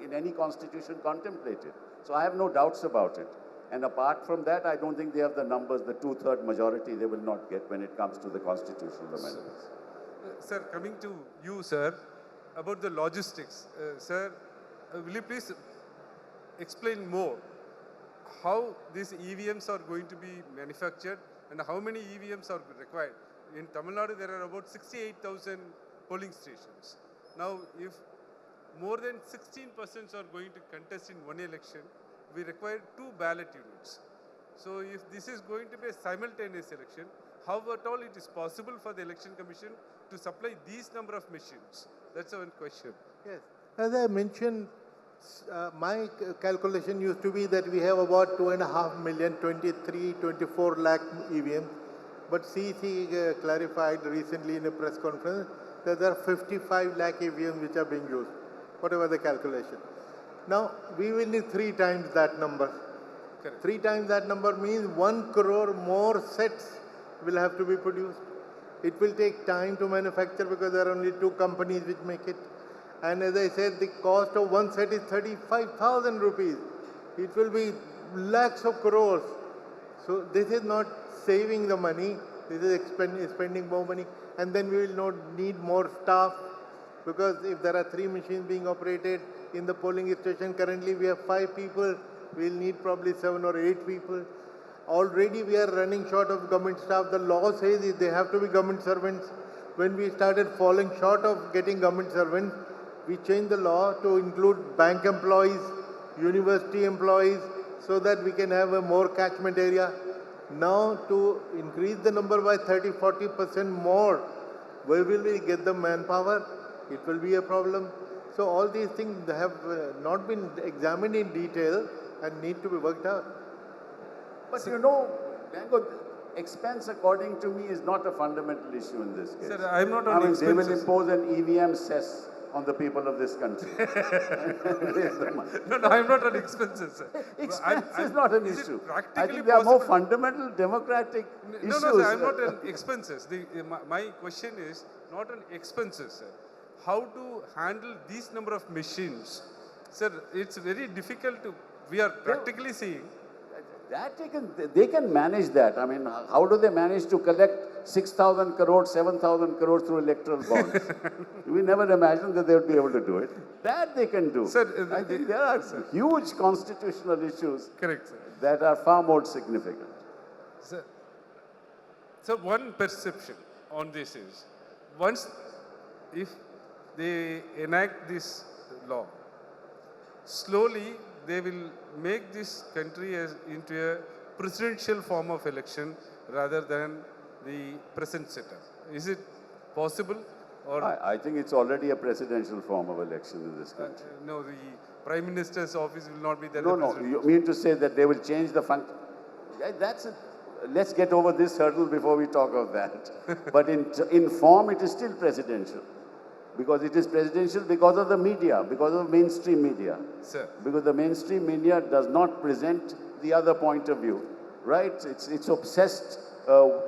in any constitution contemplated. So I have no doubts about it. And apart from that, I don't think they have the numbers, the 2/3 majority they will not get when it comes to the constitutional amendments. Sir, coming to you, sir, about the logistics. Sir, will you please explain more how these EVMs are going to be manufactured and how many EVMs are required? In Tamil Nadu, there are about 68,000 polling stations. Now, if more than 16% are going to contest in one election, we require 2 ballot units. So if this is going to be a simultaneous election, how at all it is possible for the Election Commission to supply these number of machines? That's one question. Yes. As I mentioned, my calculation used to be that we have about 2.5 million, 24 lakh EVMs. But CEC clarified recently in a press conference that there are 55 lakh EVMs which are being used, whatever the calculation. Now, we will need 3 times that number. Correct. 3 times that number means 1 crore more sets will have to be produced. It will take time to manufacture because there are only 2 companies which make it. And as I said, the cost of one set is 35,000 rupees. It will be lakhs of crores. So this is not saving the money, this is spending more money. And then we will not need more staff, because if there are 3 machines being operated in the polling station, currently we have 5 people, we will need probably 7 or 8 people. Already we are running short of government staff. The law says they have to be government servants. When we started falling short of getting government servants, we changed the law to include bank employees, university employees, so that we can have a more catchment area. Now to increase the number by 30-40% more, where will we get the manpower? It will be a problem. So all these things have not been examined in detail and need to be worked out. But you know, Dango, expense according to me is not a fundamental issue in this case. Sir, I'm not I on mean, they will expenses. impose an EVM cess on the people of this country. Raise the money. No, I'm not on expenses, sir. Expense is not an is it issue. I practically think there are more possible? fundamental democratic issues. No, sir, I'm not on expenses. My question is not on expenses, sir. How to handle these number of machines? Sir, it's very difficult to, we are practically seeing. That they can manage that. I mean, how do they manage to collect 6,000 crores, 7,000 crores through electoral bonds? We never imagined that they would be able to do it. That they can do. Sir, I think there are huge constitutional issues Correct, sir. that are far more significant. Sir, so one perception on this is, once if they enact this law, slowly they will make this country into a presidential form of election rather than the present setup. Is it possible? Or I think it's already a presidential form of election in this country. no, the Prime Minister's office will not be there. No, no, you mean to say that they will change the function? That's it. Let's get over this hurdle before we talk of that. But in form, it is still presidential. Because it is presidential because of the media, because of mainstream media. Sir. Because the mainstream media does not present the other point of view, right? It's obsessed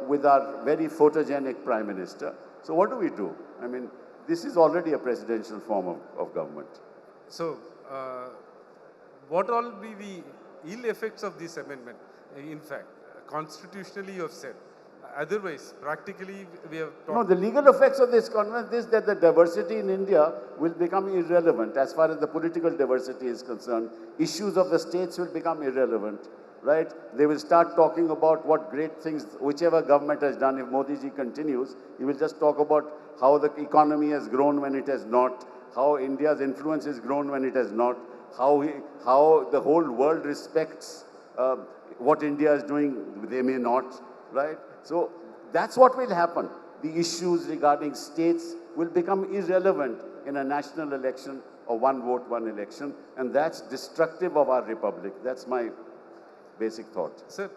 with our very photogenic Prime Minister. So what do? I mean, this is already a presidential form of government. So, what all be the ill effects of this amendment? In fact, constitutionally you have said. Otherwise, practically we have No, talked. the legal effects of this convent is that the diversity in India will become irrelevant as far as the political diversity is concerned. Issues of the states will become irrelevant, right? They will start talking about what great things whichever government has done. If Modi ji continues, he will just talk about how the economy has grown when it has not, how India's influence has grown when it has not, how the whole world respects what India is doing, they may not, right? So that's what will happen. The issues regarding states will become irrelevant in a national election or one vote, one election, and that's destructive of our republic. That's my basic thought. Sir,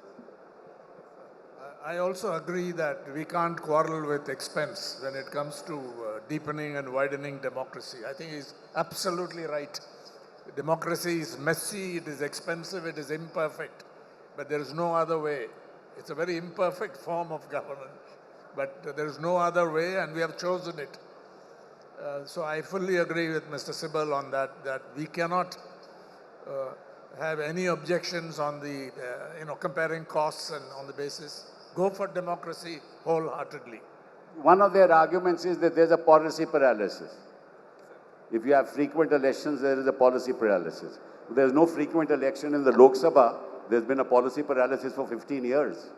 I also agree that we can't quarrel with expense when it comes to deepening and widening democracy. I think he's absolutely right. Democracy is messy, it is expensive, it is imperfect, but there is no other way. It's a very imperfect form of government, but there is no other way, and we have chosen it. So I fully agree with Mr. Sibal on that we cannot have any objections on the, comparing costs and on the basis. Go for democracy wholeheartedly. One of their arguments is that there's a policy paralysis. If you have frequent elections, there is a policy paralysis. If there's no frequent election in the Lok Sabha, there's been a policy paralysis for 15 years.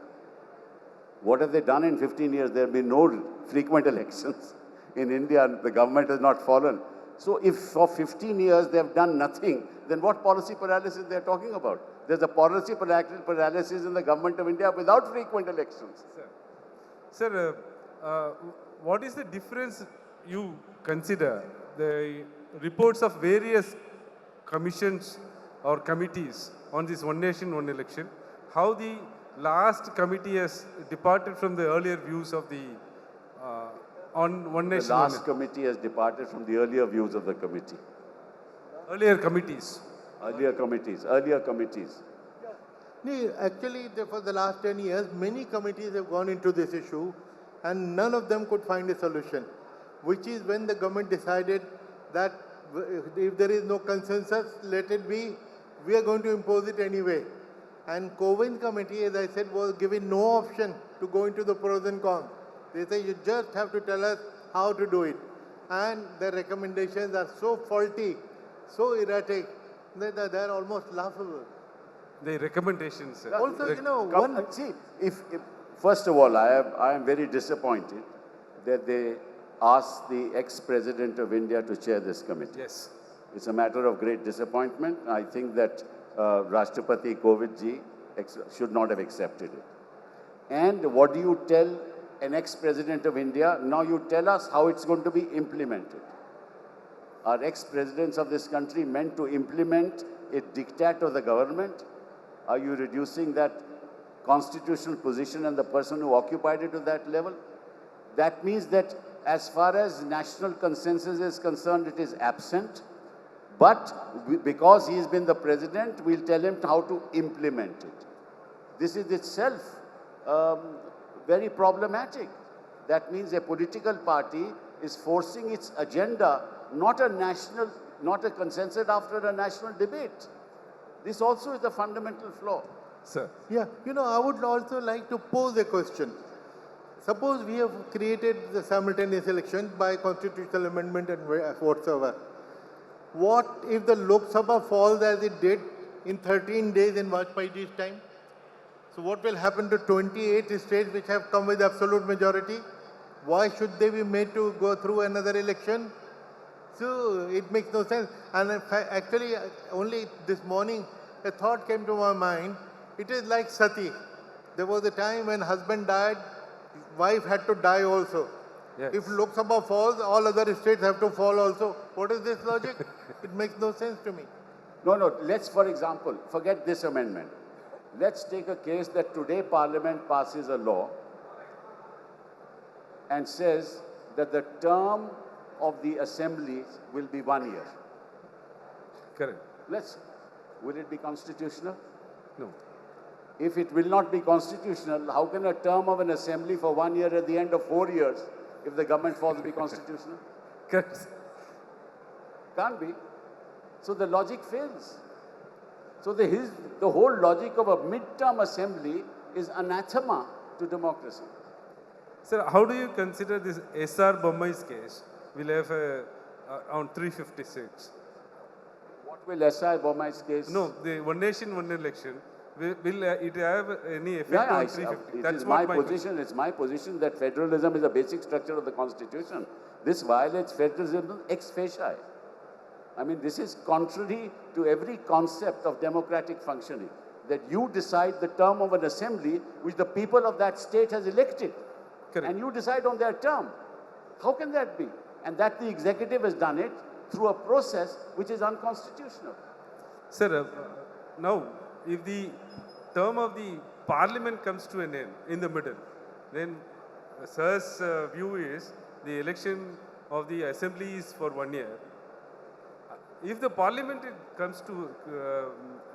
What have they done in 15 years? There have been no frequent elections in India. The government has not fallen. So if for 15 years they have done nothing, then what policy paralysis they're talking about? There's a policy paralysis in the government of India without frequent elections. Sir, what is the difference you consider? The reports of various commissions or committees on this one nation, one election, how the last committee has departed from the earlier views of the on one nation. The last committee has departed from the earlier views of the committee. Earlier committees. Earlier committees. Actually, for the last 10 years, many committees have gone into this issue and none of them could find a solution, which is when the government decided that if there is no consensus, let it be, we are going to impose it anyway. And Covind committee, as I said, was given no option to go into the pros and cons. They say you just have to tell us how to do it. And the recommendations are so faulty, so erratic, that they are almost laughable. The recommendations, sir. Also, First of all, I am very disappointed that they asked the ex-president of India to chair this committee. Yes. It's a matter of great disappointment. I think that Rashtrapati Kovind ji should not have accepted it. And what do you tell an ex-president of India? Now you tell us how it's going to be implemented. Are ex-presidents of this country meant to implement a diktat of the government? Are you reducing that constitutional position and the person who occupied it to that level? That means that as far as national consensus is concerned, it is absent. But because he has been the president, we'll tell him how to implement it. This is itself very problematic. That means a political party is forcing its agenda, not a consensus after a national debate. This also is a fundamental flaw. Sir. Yeah, I would also like to pose a question. Suppose we have created the simultaneous elections by constitutional amendment and whatsoever. What if the Lok Sabha falls as it did in 13 days in Vajpayee's time? So what will happen to 28 states which have come with absolute majority? Why should they be made to go through another election? So it makes no sense. And actually, only this morning, a thought came to my mind. It is like Sati. There was a time when husband died, wife had to die also. Yes. If Lok Sabha falls, all other states have to fall also. What is this logic? It makes no sense to me. No, let's, for example, forget this amendment. Let's take a case that today Parliament passes a law and says that the term of the assembly will be 1 year. Correct. Will it be constitutional? No. If it will not be constitutional, how can a term of an assembly for 1 year at the end of 4 years, if the government falls, be constitutional? Correct. Can't be. So the logic fails. So the whole logic of a mid-term assembly is anathema to democracy. Sir, how do you consider this S.R. Bommai's case? Will have around 356. What will S.I. Bommai's case? No, the one nation, one election. Will it have any effect Yeah, on 350? it That's is what my position. It's my position that federalism is a basic structure of the constitution. This violates federalism ex facie. I mean, this is contrary to every concept of democratic functioning, that you decide the term of an assembly which the people of that state has elected. Correct. And you decide on their term. How can that be? And that the executive has done it through a process which is unconstitutional. Sir, now, if the term of the parliament comes to an end in the middle, then sir's view is the election of the assembly is for 1 year. If the parliament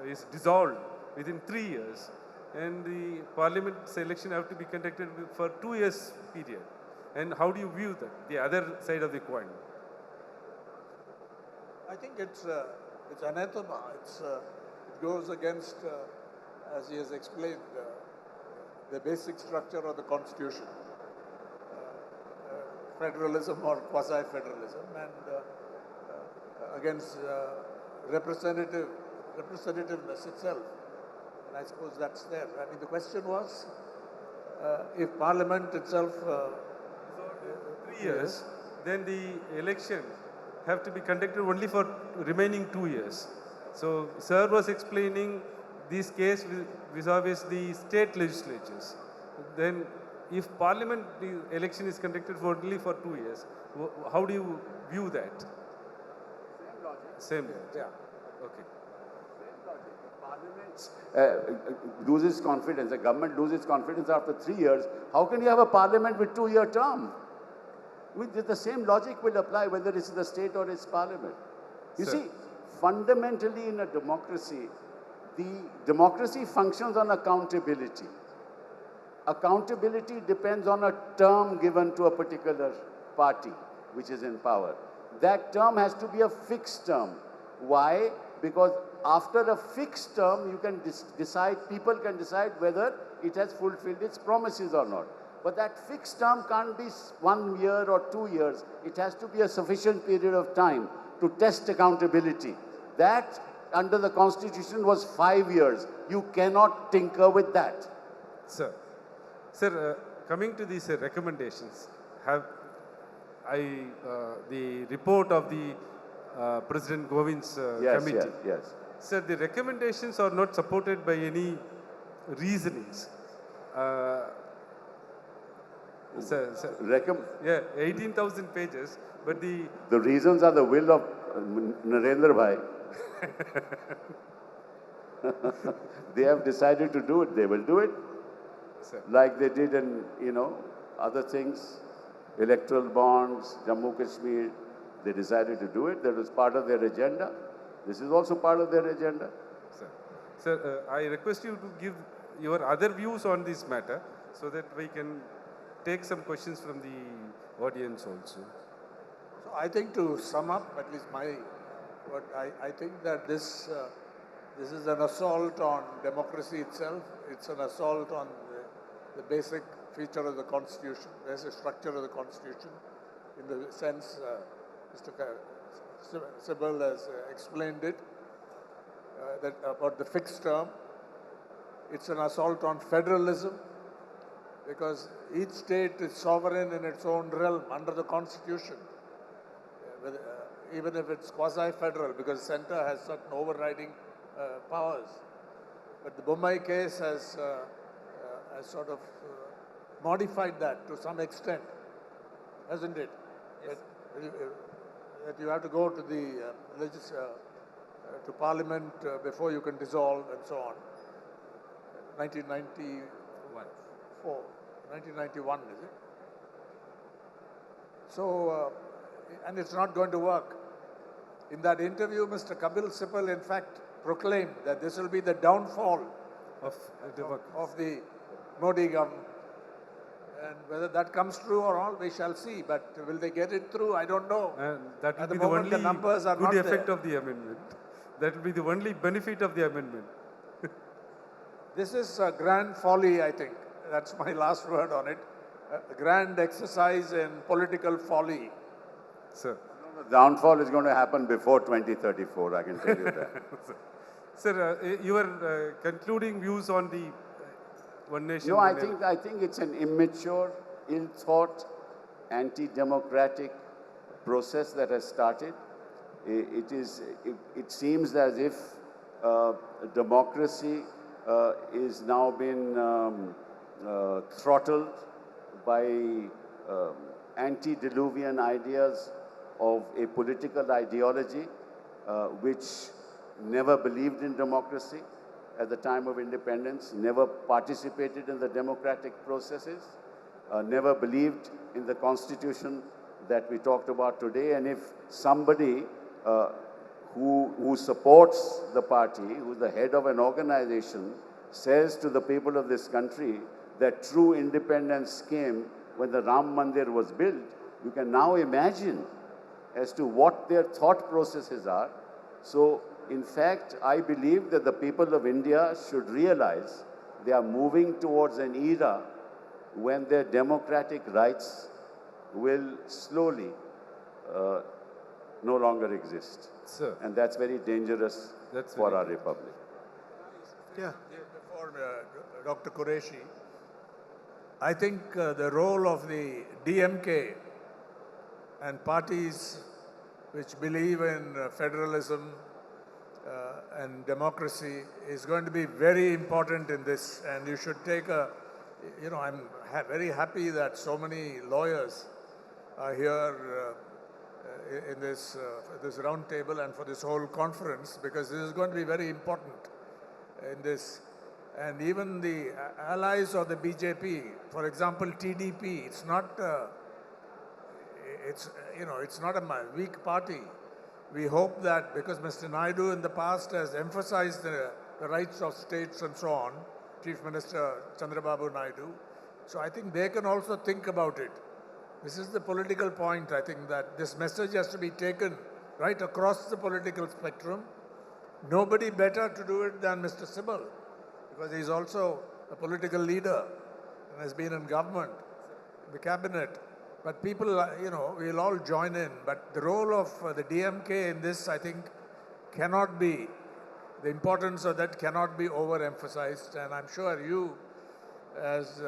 is dissolved within 3 years, and the parliament's election have to be conducted for 2 years period, and how do you view that, the other side of the coin? I think it's anathema. It goes against, as he has explained, the basic structure of the constitution, federalism or quasi-federalism, and against representativeness itself. And I suppose that's there. I mean, the question was, if Parliament itself... 3 years, then the election have to be conducted only for remaining 2 years. So, sir was explaining this case vis-a-vis the state legislatures. Then, if Parliament the election is conducted only for 2 years, how do you view that? Same logic. Yeah. Okay. Parliament loses confidence, the government loses confidence after 3 years. How can you have a parliament with 2-year term? The same logic will apply whether it's the state or it's parliament. You Sir. see, fundamentally in a democracy, the democracy functions on accountability. Accountability depends on a term given to a particular party which is in power. That term has to be a fixed term. Why? Because after a fixed term, you can people can decide whether it has fulfilled its promises or not. But that fixed term can't be 1 year or 2 years. It has to be a sufficient period of time to test accountability. That, under the Constitution, was 5 years. You cannot tinker with that. Sir, coming to these recommendations, the report of the President Govind's committee. Yes. Sir, the recommendations are not supported by any reasonings. Sir, Yeah, 18,000 pages, but the reasons are the will of Narendra Bhai. They have decided to do it. They will do it. Sir. Like they did in, other things, electoral bonds, Jammu Kashmir. They decided to do it. That was part of their agenda. This is also part of their agenda. Sir, I request you to give your other views on this matter so that we can take some questions from the audience also. So I think to sum up, at least I think that this is an assault on democracy itself. It's an assault on the basic feature of the Constitution, basic structure of the Constitution, in the sense Mr. Sibal has explained it, that about the fixed term. It's an assault on federalism, because each state is sovereign in its own realm under the Constitution, even if it's quasi-federal, because center has certain overriding powers. But the Bombay case has sort of modified that to some extent, hasn't it? Yes. That you have to go to the to Parliament before you can dissolve and so on. 1991, is it? So, and it's not going to work. In that interview, Mr. Kapil Sibal, in fact, proclaimed that this will be the downfall of the Modi government. And whether that comes true or not, we shall see. But will they get it through? I don't know. And that will At be the the moment, only the numbers are good not effect there. of the amendment. That will be the only benefit of the amendment. This is a grand folly, I think. That's my last word on it. A grand exercise in political folly. Sir. The downfall is going to happen before 2034, I can tell you that. Sir, your concluding views on the One Nation. No, I think it's an immature, ill-thought, anti-democratic process that has started. It seems as if democracy is now been throttled by antediluvian ideas of a political ideology which never believed in democracy at the time of independence, never participated in the democratic processes, never believed in the constitution that we talked about today. And if somebody who supports the party, who's the head of an organization, says to the people of this country that true independence came when the Ram Mandir was built, you can now imagine as to what their thought processes are. So, in fact, I believe that the people of India should realize they are moving towards an era when their democratic rights will slowly no longer exist. Sir. And that's very dangerous for our republic. Yeah. Before Dr. Qureshi, I think the role of the DMK and parties which believe in federalism and democracy is going to be very important in this. And you should take I'm very happy that so many lawyers are here in this round table and for this whole conference, because this is going to be very important in this. And even the allies of the BJP, for example, TDP, it's not a weak party. We hope that, because Mr. Naidu in the past has emphasized the rights of states and so on, Chief Minister Chandrababu Naidu, so I think they can also think about it. This is the political point, I think, that this message has to be taken right across the political spectrum. Nobody better to do it than Mr. Sibal, because he's also a political leader and has been in government, the cabinet. But people, we'll all join in. But the role of the DMK in this, I think, cannot be, the importance of that cannot be overemphasized. And I'm sure you, as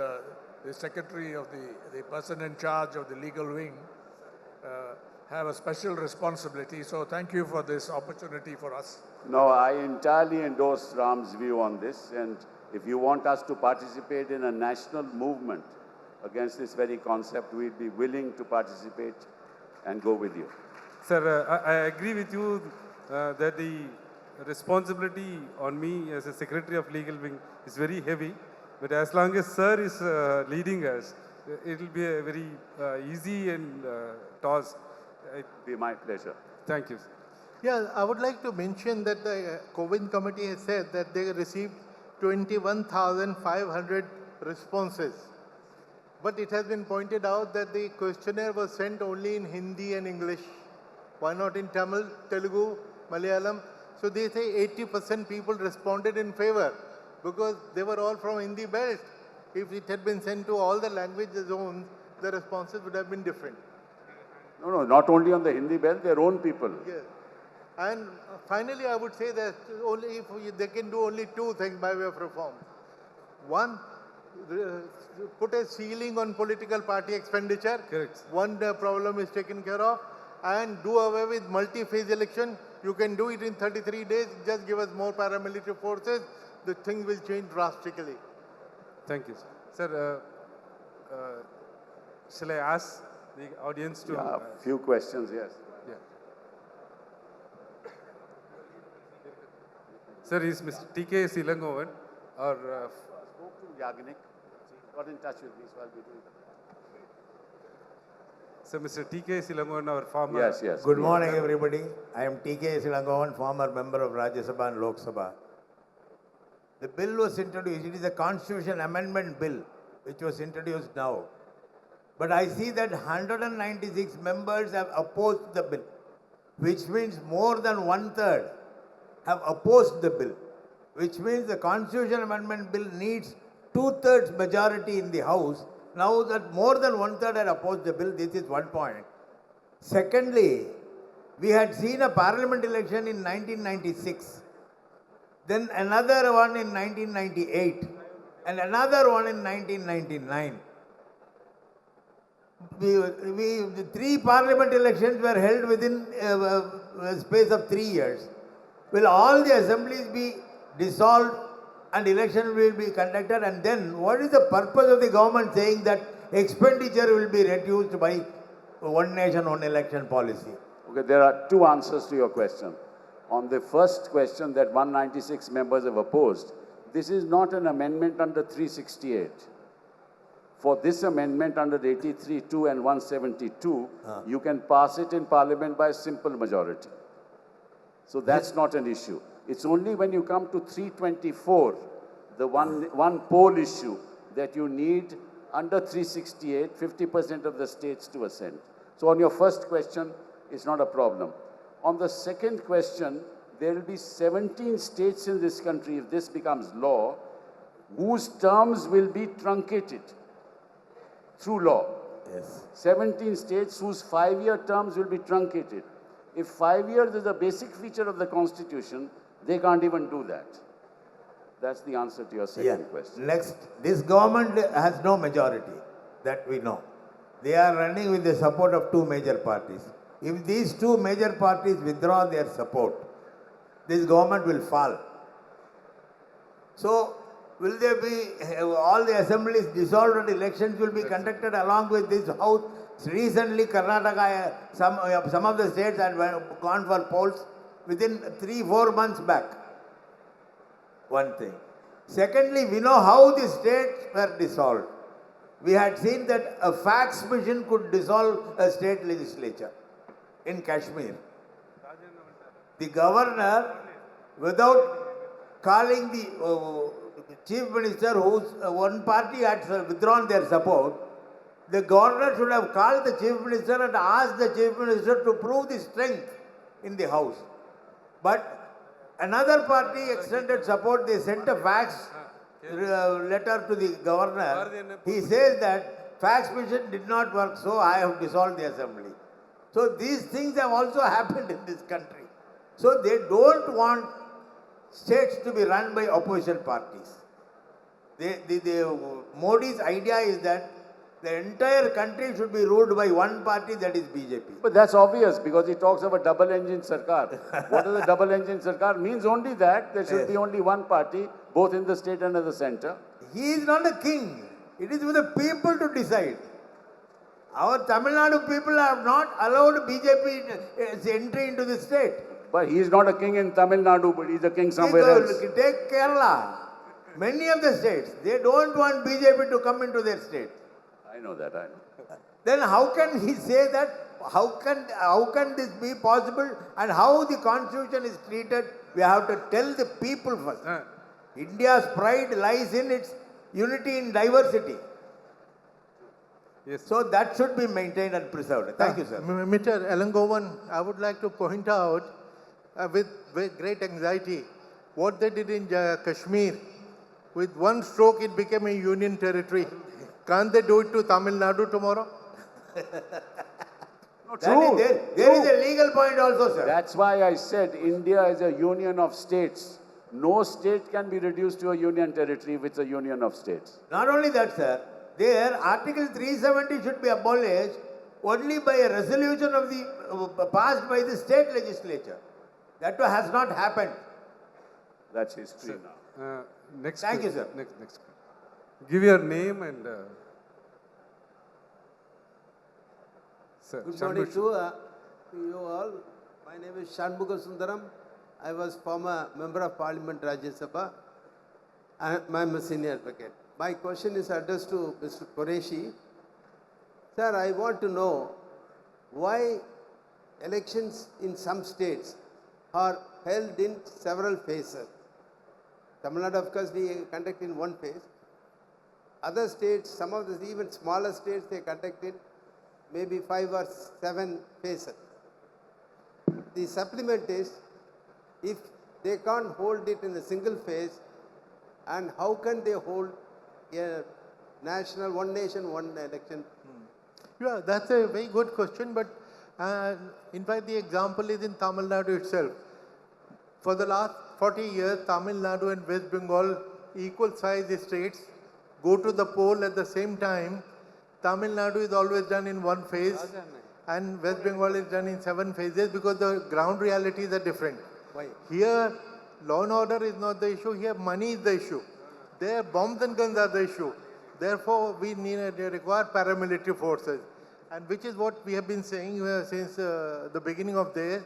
the secretary of the person in charge of the legal wing, have a special responsibility. So thank you for this opportunity for us. No, I entirely endorse Ram's view on this. And if you want us to participate in a national movement against this very concept, we'd be willing to participate and go with you. Sir, I agree with you that the responsibility on me as a Secretary of Legal Wing is very heavy. But as long as Sir is leading us, it will be a very easy and task. Be my pleasure. Thank you, sir. Yeah, I would like to mention that the COVID committee has said that they received 21,500 responses. But it has been pointed out that the questionnaire was sent only in Hindi and English. Why not in Tamil, Telugu, Malayalam? So they say 80% people responded in favor because they were all from Hindi belt. If it had been sent to all the language zones, the responses would have been different. No, not only on the Hindi belt, their own people. Yes. And finally, I would say that they can do only two things by way of reform. One, put a ceiling on political party expenditure. Correct. One problem is taken care of. And do away with multi-phase election. You can do it in 33 days. Just give us more paramilitary forces. The thing will change drastically. Thank you, sir. Sir, shall I ask the audience to... A few questions, yes. Yeah. Sir, is Mr. T.K. Silangovan or... Spoke to Yagnik. He got in touch with me, so I'll be doing that. So, Mr. T.K. Silangovan, our former... Yes. Good morning, everybody. I am T.K. Silangovan, former member of Rajya Sabha and Lok Sabha. The bill was introduced. It is a constitution amendment bill, which was introduced now. But I see that 196 members have opposed the bill, which means more than one-third have opposed the bill, which means the constitution amendment bill needs two-thirds majority in the House. Now that more than one-third had opposed the bill, this is one point. Secondly, we had seen a parliament election in 1996, then another one in 1998, and another one in 1999. The three parliament elections were held within a space of 3 years. Will all the assemblies be dissolved and election will be conducted, and then what is the purpose of the government saying that expenditure will be reduced by one nation, one election policy? Okay, there are two answers to your question. On the first question that 196 members have opposed, this is not an amendment under 368. For this amendment under 83(2) and 172, you can pass it in Parliament by a simple majority. So that's not an issue. It's only when you come to 324, the one poll issue, that you need under 368, 50% of the states to assent. So on your first question, it's not a problem. On the second question, there will be 17 states in this country, if this becomes law, whose terms will be truncated through law. Yes. 17 states whose 5-year terms will be truncated. If 5 years is a basic feature of the Constitution, they can't even do that. That's the answer to your second question. Next, this government has no majority, that we know. They are running with the support of two major parties. If these two major parties withdraw their support, this government will fall. So, will there be all the assemblies dissolved and elections will be conducted along with this House? Recently, Karnataka, some of the states had gone for polls within 3-4 months back. One thing. Secondly, we know how the states were dissolved. We had seen that a fax machine could dissolve a state legislature in Kashmir. The governor, without calling the chief minister, whose one party had withdrawn their support, the governor should have called the chief minister and asked the chief minister to prove the strength in the House. But another party extended support. They sent a fax letter to the governor. He says that fax machine did not work, so I have dissolved the assembly. So these things have also happened in this country. So they don't want states to be run by opposition parties. Modi's idea is that the entire country should be ruled by one party, that is BJP. But that's obvious because he talks of a double-engine sarkar. What is a double-engine sarkar? Means only that there should be only one party, both in the state and in the center. He is not a king. It is for the people to decide. Our Tamil Nadu people have not allowed BJP entry into the state. But he is not a king in Tamil Nadu, but he's a king somewhere else. Take Kerala. Many of the states, they don't want BJP to come into their state. I know that, I know. Then how can he say that? How can this be possible? And how the constitution is treated? We have to tell the people first. India's pride lies in its unity in diversity. Yes. So that should be maintained and preserved. Thank you, sir. Mr. Elangovan, I would like to point out with great anxiety what they did in Kashmir. With one stroke, it became a union territory. Can't they do it to Tamil Nadu tomorrow? No, There true. is a legal point also, sir. That's why I said India is a union of states. No state can be reduced to a union territory with a union of states. Not only that, sir, there Article 370 should be abolished only by a resolution of the passed by the state legislature. That too has not happened. That's history now. Next. Thank you, sir. Next. Give your name and. Sir, Good morning to you all. My name is Shanmugha Sundaram. I was former member of Parliament Rajya Sabha. I am a senior advocate. My question is addressed to Mr. Qureshi. Sir, I want to know why elections in some states are held in several phases. Tamil Nadu, of course, we conduct in one phase. Other states, some of the even smaller states, they conduct in maybe 5 or 7 phases. The supplement is, if they can't hold it in a single phase, and how can they hold a national, one nation, one election? Yeah, that's a very good question, but in fact the example is in Tamil Nadu itself. For the last 40 years, Tamil Nadu and West Bengal, equal sized states, go to the poll at the same time. Tamil Nadu is always done in one phase and West Bengal is done in 7 phases because the ground realities are different. Why? Here, law and order is not the issue, here money is the issue. There, bombs and guns are the issue. Therefore, we require paramilitary forces. And which is what we have been saying since the beginning of this,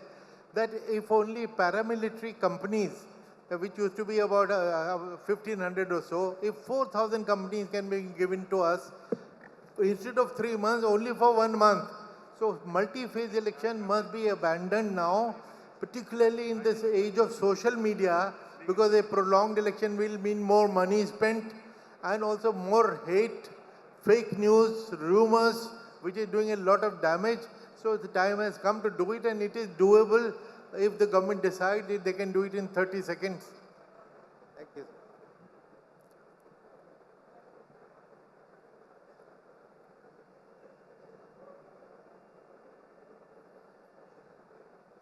that if only paramilitary companies, which used to be about 1,500 or so, if 4,000 companies can be given to us, instead of 3 months, only for 1 month. So multi-phase election must be abandoned now, particularly in this age of social media, because a prolonged election will mean more money spent and also more hate, fake news, rumors, which is doing a lot of damage. So the time has come to do it, and it is doable if the government decides they can do it in 30 seconds. Thank you.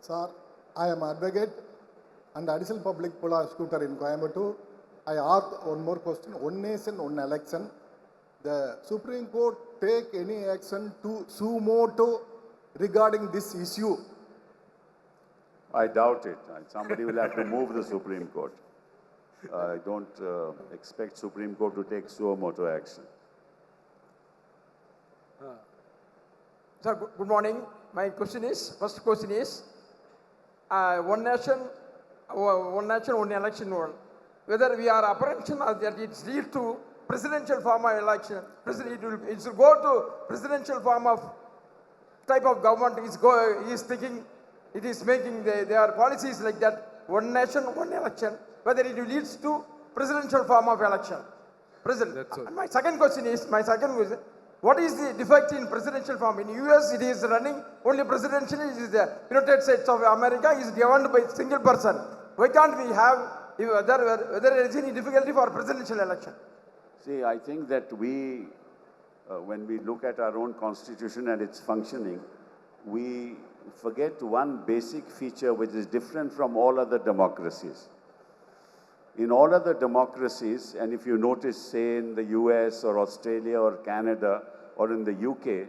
Sir, I am advocate and additional public prosecutor in Coimbatore. I ask one more question. One nation, one election. The Supreme Court take any action to suo motu regarding this issue? I doubt it. Somebody will have to move the Supreme Court. I don't expect Supreme Court to take suo motu action. Sir, good morning. My question is, first question is, one nation, one election world. Whether we are apprehension or that it leads to presidential form of election, it will go to presidential form of type of government is thinking, it is making their policies like that, one nation, one election, whether it leads to presidential form of election. That's all. My second question is, what is the defect in presidential form? In US, it is running only presidential. It is the United States of America is governed by single person. Why can't we have whether there is any difficulty for presidential election? See, I think that we, when we look at our own constitution and its functioning, we forget one basic feature which is different from all other democracies. In all other democracies, and if you notice, say in the US or Australia or Canada or in the UK,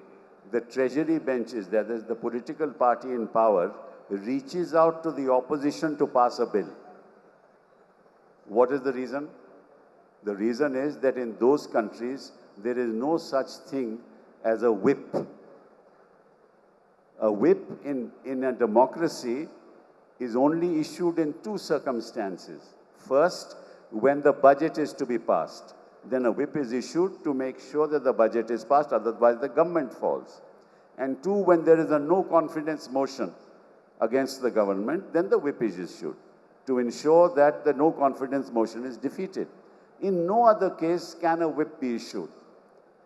the treasury benches, that is the political party in power, reaches out to the opposition to pass a bill. What is the reason? The reason is that in those countries, there is no such thing as a whip. A whip in a democracy is only issued in two circumstances. First, when the budget is to be passed. Then a whip is issued to make sure that the budget is passed, otherwise the government falls. And two, when there is a no confidence motion against the government, then the whip is issued to ensure that the no confidence motion is defeated. In no other case can a whip be issued,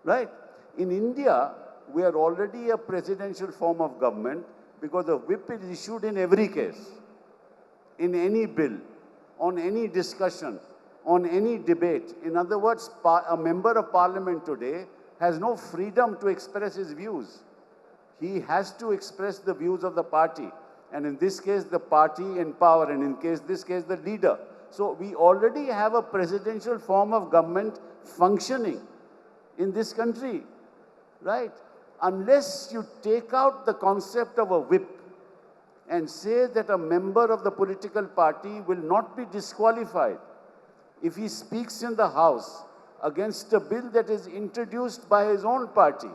right? In India, we are already a presidential form of government because a whip is issued in every case, in any bill, on any discussion, on any debate. In other words, a member of parliament today has no freedom to express his views. He has to express the views of the party. And in this case, the party in power, and in this case, the leader. So we already have a presidential form of government functioning in this country, right? Unless you take out the concept of a whip and say that a member of the political party will not be disqualified if he speaks in the House against a bill that is introduced by his own party.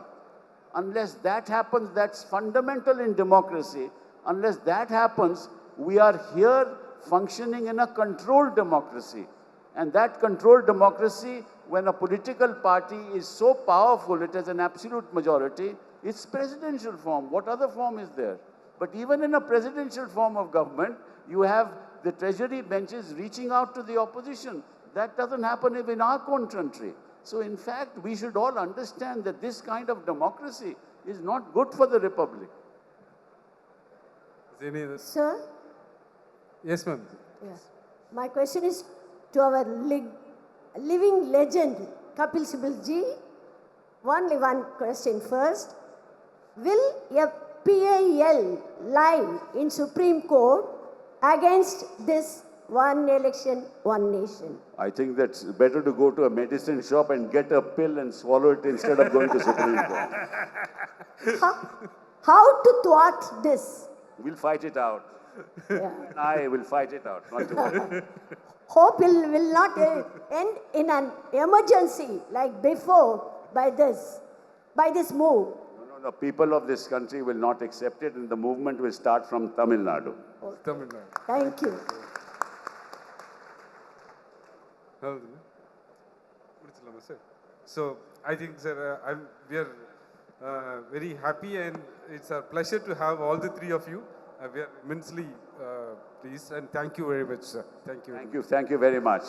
Unless that happens, that's fundamental in democracy. Unless that happens, we are here functioning in a controlled democracy. And that controlled democracy, when a political party is so powerful, it has an absolute majority, it's presidential form. What other form is there? But even in a presidential form of government, you have the treasury benches reaching out to the opposition. That doesn't happen in our own country. So in fact, we should all understand that this kind of democracy is not good for the republic. Sir? Yes, ma'am. Yes. My question is to our living legend, Kapil Sibal ji. Only one question first. Will a PIL lie in Supreme Court against this one election, one nation? I think that's better to go to a medicine shop and get a pill and swallow it instead of going to Supreme Court. How to thwart this? We'll fight it out. Yeah. I will fight it out, not to worry. Hope it will not end in an emergency like before by this move. No, the people of this country will not accept it, and the movement will start from Tamil Nadu. Tamil Nadu. Thank you. So I think, sir, we are very happy, and it's a pleasure to have all the three of you. We are immensely pleased, and thank you very much, sir. Thank you. Thank you very much.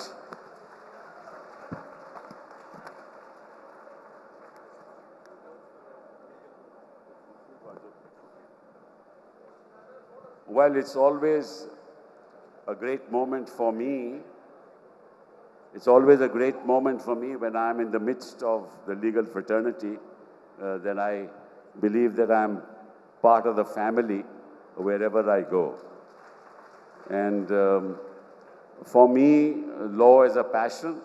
Well, it's always a great moment for me. It's always a great moment for me when I'm in the midst of the legal fraternity. Then I believe that I'm part of the family wherever I go. And for me, law is a passion.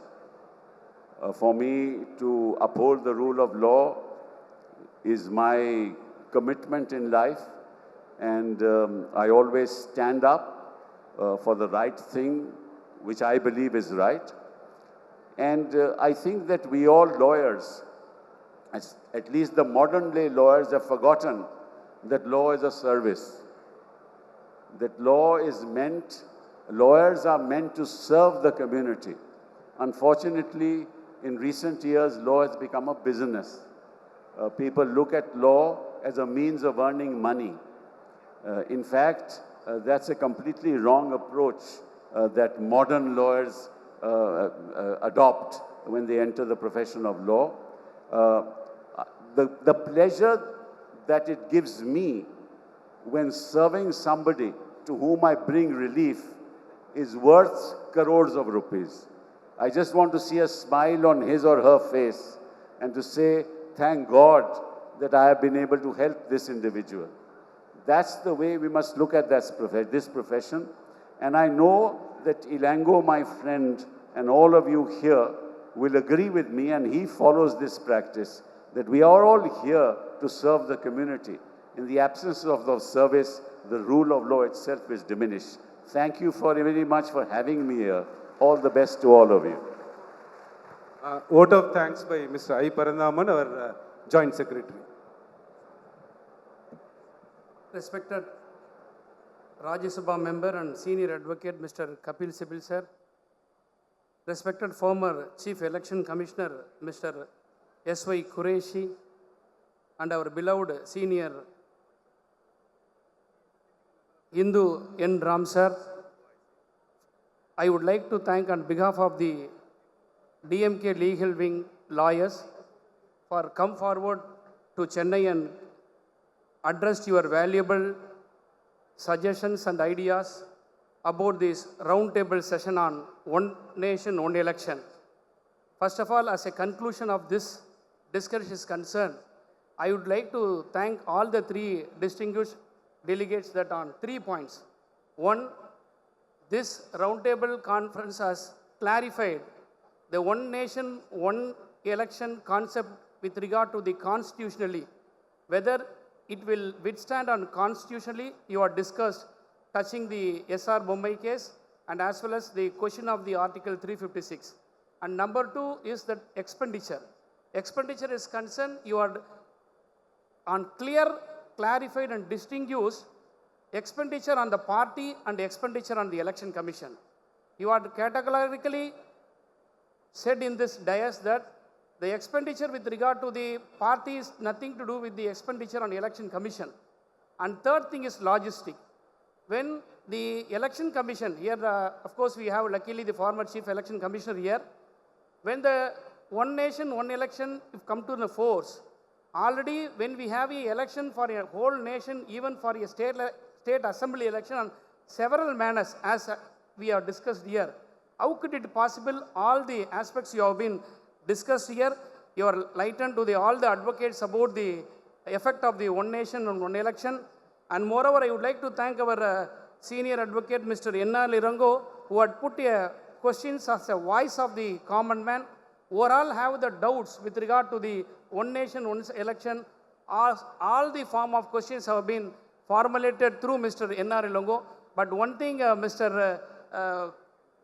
For me, to uphold the rule of law is my commitment in life. And I always stand up for the right thing, which I believe is right. And I think that we all lawyers, at least the modern day lawyers, have forgotten that law is a service. That lawyers are meant to serve the community. Unfortunately, in recent years, law has become a business. People look at law as a means of earning money. In fact, that's a completely wrong approach that modern lawyers adopt when they enter the profession of law. The pleasure that it gives me when serving somebody to whom I bring relief is worth crores of rupees. I just want to see a smile on his or her face and to say, thank God that I have been able to help this individual. That's the way we must look at this profession. And I know that Ilango, my friend, and all of you here will agree with me, and he follows this practice, that we are all here to serve the community. In the absence of the service, the rule of law itself is diminished. Thank you very much for having me here. All the best to all of you. Vote of thanks by Mr. I. Parandaman, our Joint Secretary. Respected Rajya Sabha member and senior advocate Mr. Kapil Sibil sir, respected former Chief Election Commissioner Mr. S.Y. Qureshi, and our beloved senior Hindu N. Ram sir, I would like to thank on behalf of the DMK legal wing lawyers for come forward to Chennai and addressed your valuable suggestions and ideas about this roundtable session on One Nation, One Election. First of all, as a conclusion of this discussion is concerned, I would like to thank all the three distinguished delegates that on 3 points. One, this roundtable conference has clarified the One Nation, One Election concept with regard to the constitutionally, whether it will withstand on constitutionally. You are discussed touching the SR Bombay case and as well as the question of the Article 356. And number 2 is that expenditure. Expenditure is concerned, you are on clear, clarified and distinguished expenditure on the party and expenditure on the election commission. You are categorically said in this dais that the expenditure with regard to the party is nothing to do with the expenditure on the election commission. And third thing is logistic. When the election commission, here of course we have luckily the former chief election commissioner here, when the One Nation, One Election come to the force, already when we have an election for a whole nation, even for a state assembly election on several manners as we have discussed here, how could it possible all the aspects you have been discussed here, you are lightened to all the advocates about the effect of the One Nation and One Election. And moreover, I would like to thank our senior advocate Mr. N.R. Lirango, who had put questions as a voice of the common man. Overall have the doubts with regard to the One Nation, One Election. All the form of questions have been formulated through Mr. N.R. Lirango. But one thing, Mr.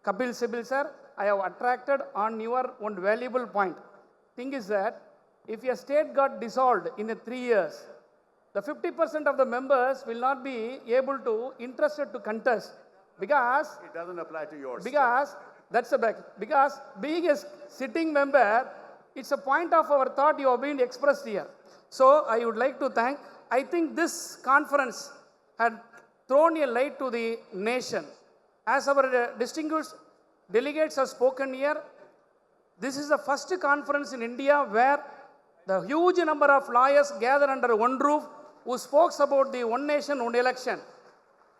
Kapil Sibil sir, I have attracted on your one valuable point. Thing is that if a state got dissolved in 3 years, the 50% of the members will not be able to interested to contest because It doesn't apply to yours. because that's the back. Because being a sitting member, it's a point of our thought you have been expressed here. So I would like to thank. I think this conference had thrown a light to the nation. As our distinguished delegates have spoken here, this is the first conference in India where the huge number of lawyers gather under one roof who spoke about the One Nation, One Election.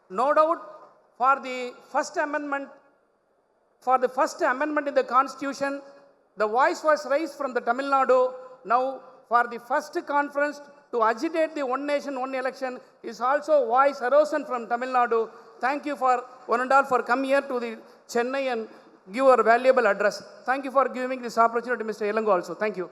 No doubt for the first amendment in the constitution, the voice was raised from the Tamil Nadu. Now for the first conference to agitate the One Nation, One Election is also voice arisen from Tamil Nadu. Thank you for one and all for coming here to the Chennai and give our valuable address. Thank you for giving this opportunity, Mr. Elango also. Thank you.